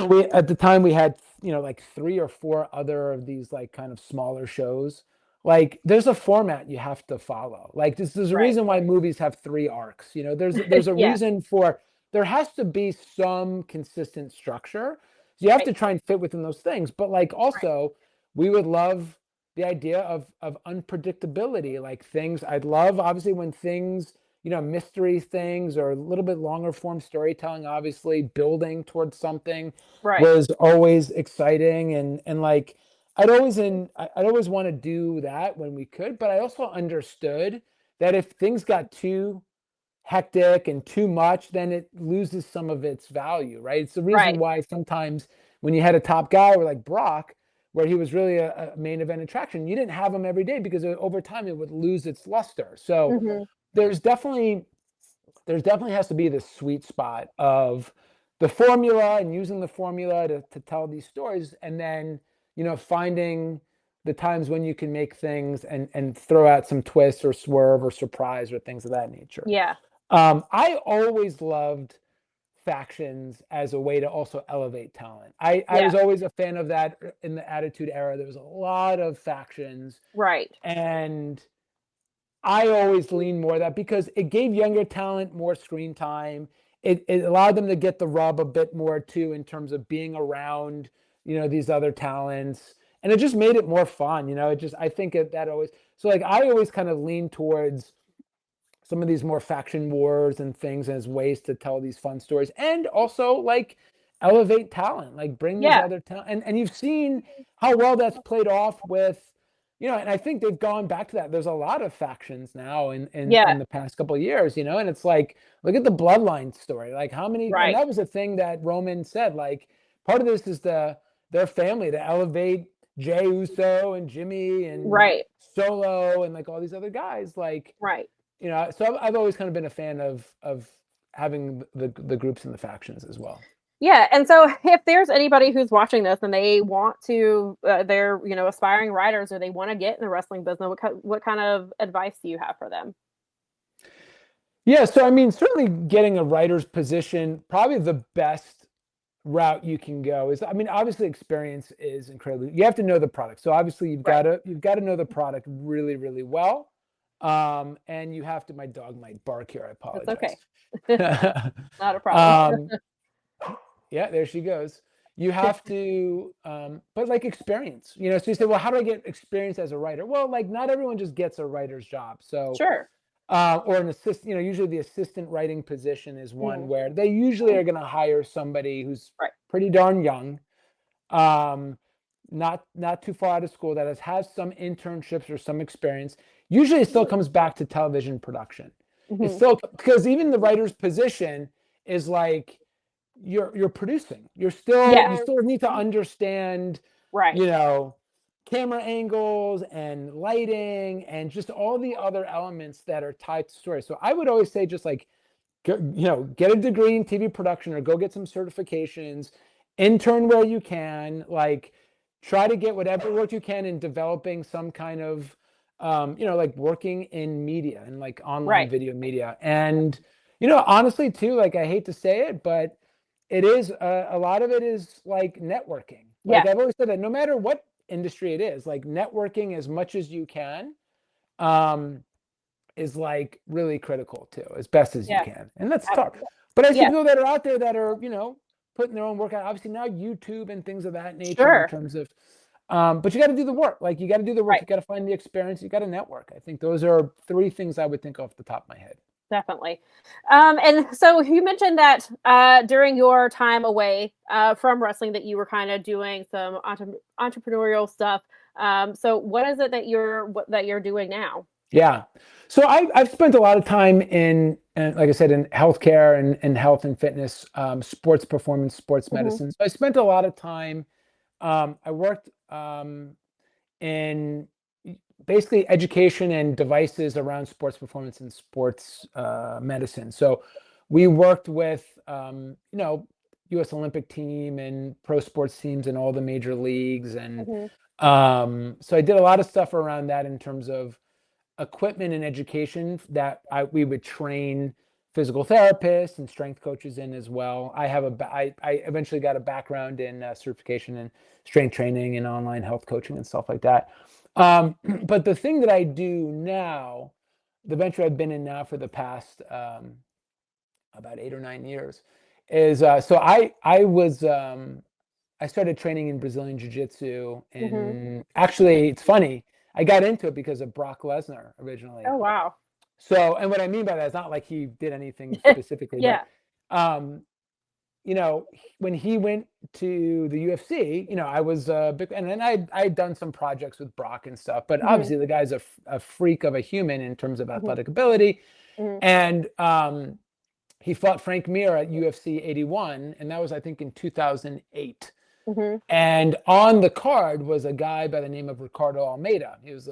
we had like three or four other of these like kind of smaller shows. Like there's a format you have to follow. Like there's a Right. reason why movies have three arcs. There's a Yeah. reason for, there has to be some consistent structure. So you have Right. to try and fit within those things. But like Right. also we would love the idea of unpredictability. Like things I'd love obviously when things, mystery things or a little bit longer form storytelling, obviously building towards something Right. was always exciting. And like I'd always want to do that when we could, but I also understood that if things got too hectic and too much, then it loses some of its value, right? It's the reason Right. why sometimes when you had a top guy or like Brock, where he was really a main event attraction, you didn't have him every day because over time it would lose its luster. So Hmm. there's definitely has to be this sweet spot of the formula and using the formula to tell these stories, and then finding the times when you can make things and throw out some twist or swerve or surprise or things of that nature. Yeah. I always loved factions as a way to also elevate talent. I Yeah. was always a fan of that in the Attitude Era. There was a lot of factions, Right. and I always lean more that because it gave younger talent more screen time. It allowed them to get the rub a bit more too in terms of being around, these other talents. And it just made it more fun. I think that always, so like I always kind of lean towards some of these more faction wars and things as ways to tell these fun stories and also like elevate talent, like bring these Yeah. other talent. And you've seen how well that's played off with, and I think they've gone back to that. There's a lot of factions now in Yeah. the past couple of years, and it's like, look at the bloodline story. Like how many, and Right. that was a thing that Roman said, like part of this is their family to elevate Jey Uso and Jimmy and Right. Solo and like all these other guys. Like, Right. so I've always kind of been a fan of having the groups and the factions as well. Yeah, and so if there's anybody who's watching this and they want to, they're aspiring writers or they want to get in the wrestling business, what kind of advice do you have for them? Yeah, so I mean, certainly getting a writer's position, probably the best route you can go is, I mean, obviously experience is incredibly. You have to know the product. So obviously Right. you've got to know the product really, really well. And you have to. My dog might bark here. I That's apologize. okay. Not a problem. um, Yeah, there she goes. You have to, but like experience, so you say, well, how do I get experience as a writer? Well, like not everyone just gets a writer's job. So, Sure. or an assistant, usually the assistant writing position is one Mhm. where they usually are going to hire somebody who's Right. pretty darn young, um, not too far out of school, that has some internships or some experience. Usually it still comes back to television production. It's Mhm. still, because even the writer's position is like, you're producing. You Yeah. still need to understand, Right. camera angles and lighting and just all the other elements that are tied to story. So I would always say just like get a degree in TV production or go get some certifications, intern where you can, like try to get whatever work you can in developing some kind of like working in media and like online Right. video media. And honestly too, like I hate to say it, but it is a lot of it is like networking. Like Yeah. I've always said that no matter what industry it is, like networking as much as you can um is like really critical too, as best as you Yeah. can. And that's tough. Absolutely. But I see Yeah. people that are out there that are, putting their own work out. Obviously now YouTube and things of that nature in Sure. terms of, but you got to do the work. Like you got to do the work. Right. You got to find the experience. You got to network. I think those are three things I would think off the top of my head. Definitely. And so you mentioned that during your time away from wrestling, that you were kind of doing some entrepreneurial stuff. So what is it that you're doing now? Yeah. So I've spent a lot of time and like I said, in healthcare and health and fitness, sports performance, sports Hmm. medicine. So I spent a lot of time. I worked in basically education and devices around sports performance and sports medicine. So we worked with, U.S. Olympic team and pro sports teams and all the major leagues. And Hmm. so I did a lot of stuff around that in terms of equipment and education that we would train physical therapists and strength coaches in as well. I eventually got a background in certification in strength training and online health coaching and stuff like that. But the thing that I do now, the venture I've been in now for the past about 8 or 9 years, is so I started training in Brazilian Jiu-Jitsu, Hmm. and actually, it's funny. I got into it because of Brock Lesnar originally. Oh, wow. So, and what I mean by that is not like he did anything specifically, but Yeah. um, when he went to the UFC, I was big, and then I'd done some projects with Brock and stuff, but Mhm. obviously the guy's a freak of a human in terms of Mhm. athletic ability. Mhm. And he fought Frank Mir at UFC 81, and that was, I think, in 2008. Mhm. And on the card was a guy by the name of Ricardo Almeida. Mhm. He was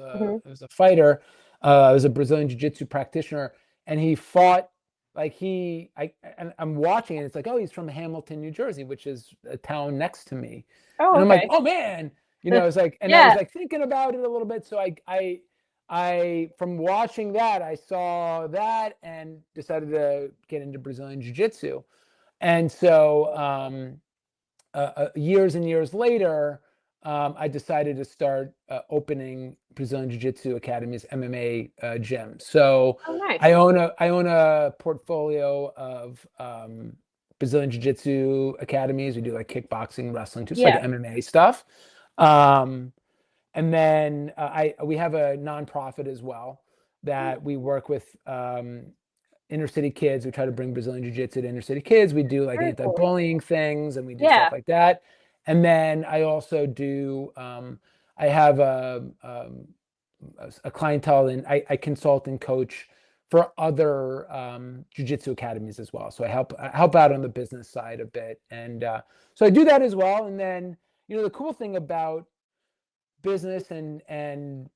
a fighter, he was a Brazilian jiu-jitsu practitioner, and he fought like and I'm watching it. It's like, oh, he's from Hamilton, New Jersey, which is a town next to me, Oh, and I'm like, okay. oh man, it's like, and I was Yeah. like thinking about it a little bit. So I from watching that, I saw that and decided to get into Brazilian jiu-jitsu, and so. Years and years later, I decided to start opening Brazilian Jiu-Jitsu academies, MMA gyms. So Oh, nice. I own a portfolio of Brazilian Jiu-Jitsu academies. We do like kickboxing, wrestling, just like Yeah. MMA stuff. Um, and then we have a nonprofit as well that we work with inner city kids. We try to bring Brazilian Jiu-Jitsu to inner city kids. We do like Very cool. anti-bullying things, and we do Yeah. stuff like that. And then I also do. I have a clientele, and I consult and coach for other jiu-jitsu academies as well. So I help out on the business side a bit, and so I do that as well. And then the cool thing about business and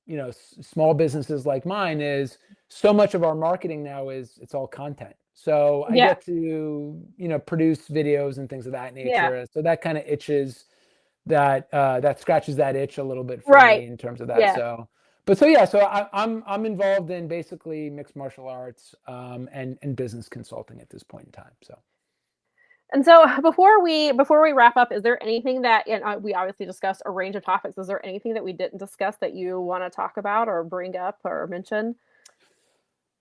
small businesses like mine is so much of our marketing now is it's all content. So I Yeah. get to produce videos and things of that Yeah. nature. So that kind of itches that scratches that itch a little bit for Right. me in terms of that. Yeah. So I'm involved in basically mixed martial arts and business consulting at this point in time. So. And so before we wrap up, is there anything that, we obviously discussed a range of topics. Is there anything that we didn't discuss that you want to talk about or bring up or mention?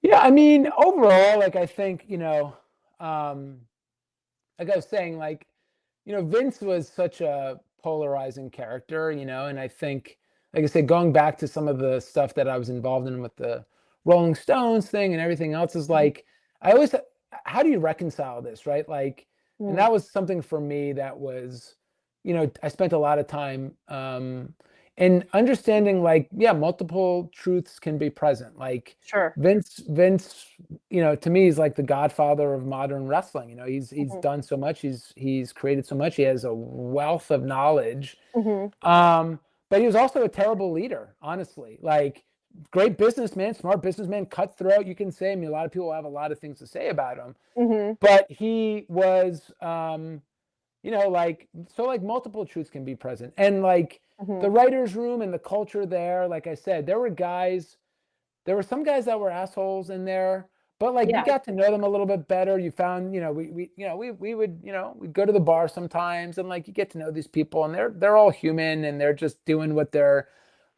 Yeah, I mean, overall, like I think, like I was saying, like, Vince was such a polarizing character, and I think, like I said, going back to some of the stuff that I was involved in with the Rolling Stones thing and everything else is Mhm. like, I always, how do you reconcile this, right? Like, and Mm, that was something for me that was, I spent a lot of time in understanding, like, yeah, multiple truths can be present. Like, sure. Vince, to me, he's like the godfather of modern wrestling. He's Mhm. done so much. He's created so much. He has a wealth of knowledge. Mhm. Um, but he was also a terrible leader, honestly. Like, great businessman, smart businessman, cutthroat. You can say. I mean, a lot of people have a lot of things to say about him, Mhm. but he was, like, so, like, multiple truths can be present, and like the Mhm. writers' room and the culture there. Like I said, there were some guys that were assholes in there, but like you Yeah. got to know them a little bit better. You found, we would, we'd go to the bar sometimes, and like you get to know these people, and they're all human, and they're just doing what they're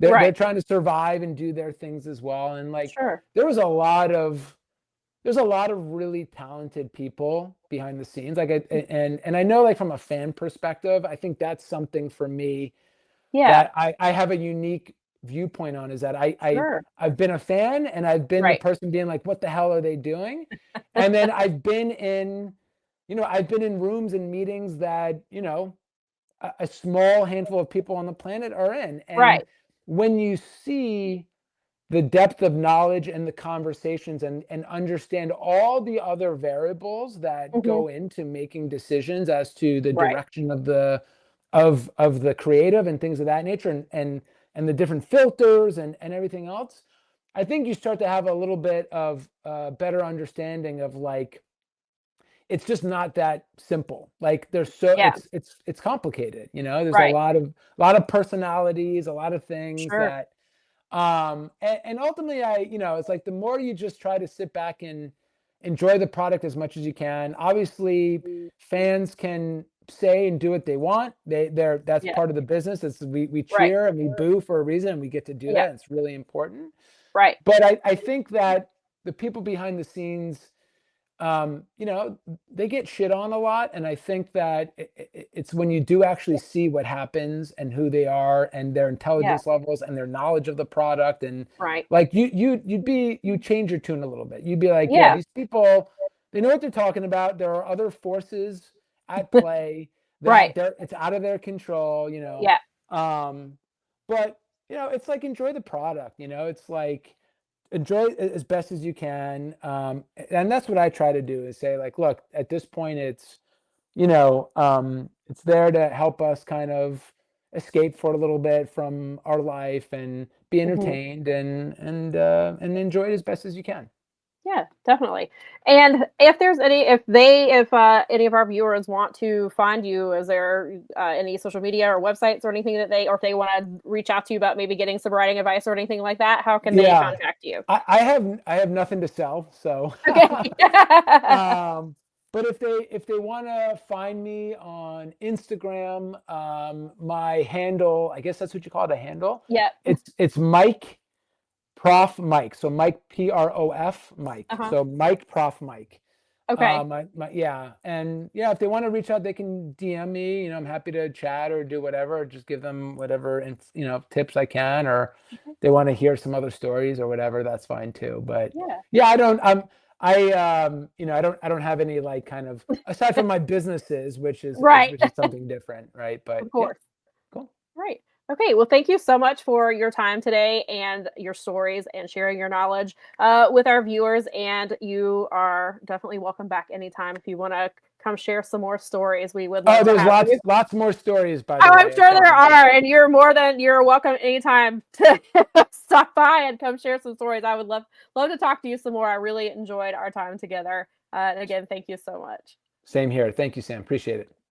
Right. trying to survive and do their things as well. And like Sure. there was a lot of there's a lot of really talented people behind the scenes. Like and I know, like, from a fan perspective, I think that's something for me Yeah. that I have a unique viewpoint on, is that Sure. I've been a fan, and I've been the Right. person being like, what the hell are they doing? And then I've been in rooms and meetings that, a small handful of people on the planet are in. And Right. when you see the depth of knowledge and the conversations, and understand all the other variables that Mhm. go into making decisions as to the Right. direction of the creative and things of that nature, and the different filters and everything else, I think you start to have a little bit of better understanding of, like, it's just not that simple. Like, Yeah. it's complicated. There's Right. a lot of personalities, a lot of things Sure. that and ultimately, it's like the more you just try to sit back and enjoy the product as much as you can. Obviously, fans can say and do what they want. That's Yeah. part of the business. We Right. cheer and we boo for a reason, and we get to do Yeah. that. It's really important. Right. But I think that the people behind the scenes, they get shit on a lot. And I think that it's when you do actually see what happens and who they are and their Yeah. intelligence levels and their knowledge of the product. And Right. like you change your tune a little bit. You'd be like, yeah, Yeah. these people, they know what they're talking about. There are other forces at play Right. that it's out of their control, you know. Yeah. But you know, it's like enjoy the product, you know. It's like enjoy it as best as you can. And that's what I try to do is say like, look, at this point it's, you know, it's there to help us kind of escape for a little bit from our life and be Mhm. entertained and enjoy it as best as you can. Yeah, definitely. And if there's if any of our viewers want to find you, is there any social media or websites or anything that or if they want to reach out to you about maybe getting some writing advice or anything like that, how can they Yeah, contact you? I have nothing to sell, so Okay. but if they want to find me on Instagram, my handle, I guess that's what you call it, a handle. Yeah. It's Mike Prof Mike. So Mike Prof Mike. Uh-huh. So Mike Prof Mike. Okay. Yeah, and yeah, if they want to reach out, they can DM me. You know, I'm happy to chat or do whatever. Or just give them whatever you know tips I can, or they want to hear some other stories or whatever. That's fine too. But Yeah. yeah, you know, I don't have any like kind of aside from my businesses, Right. which is something different, right? But Of yeah, course. cool. Right. Okay. Well, thank you so much for your time today and your stories and sharing your knowledge with our viewers. And you are definitely welcome back anytime if you want to come share some more stories. We would love Oh, to there's have you. lots more stories, by Oh, the I'm way. I sure there promise you. are, and you're welcome anytime to stop by and come share some stories. I would love to talk to you some more. I really enjoyed our time together. And again, thank you so much. Same here. Thank you, Sam. Appreciate it.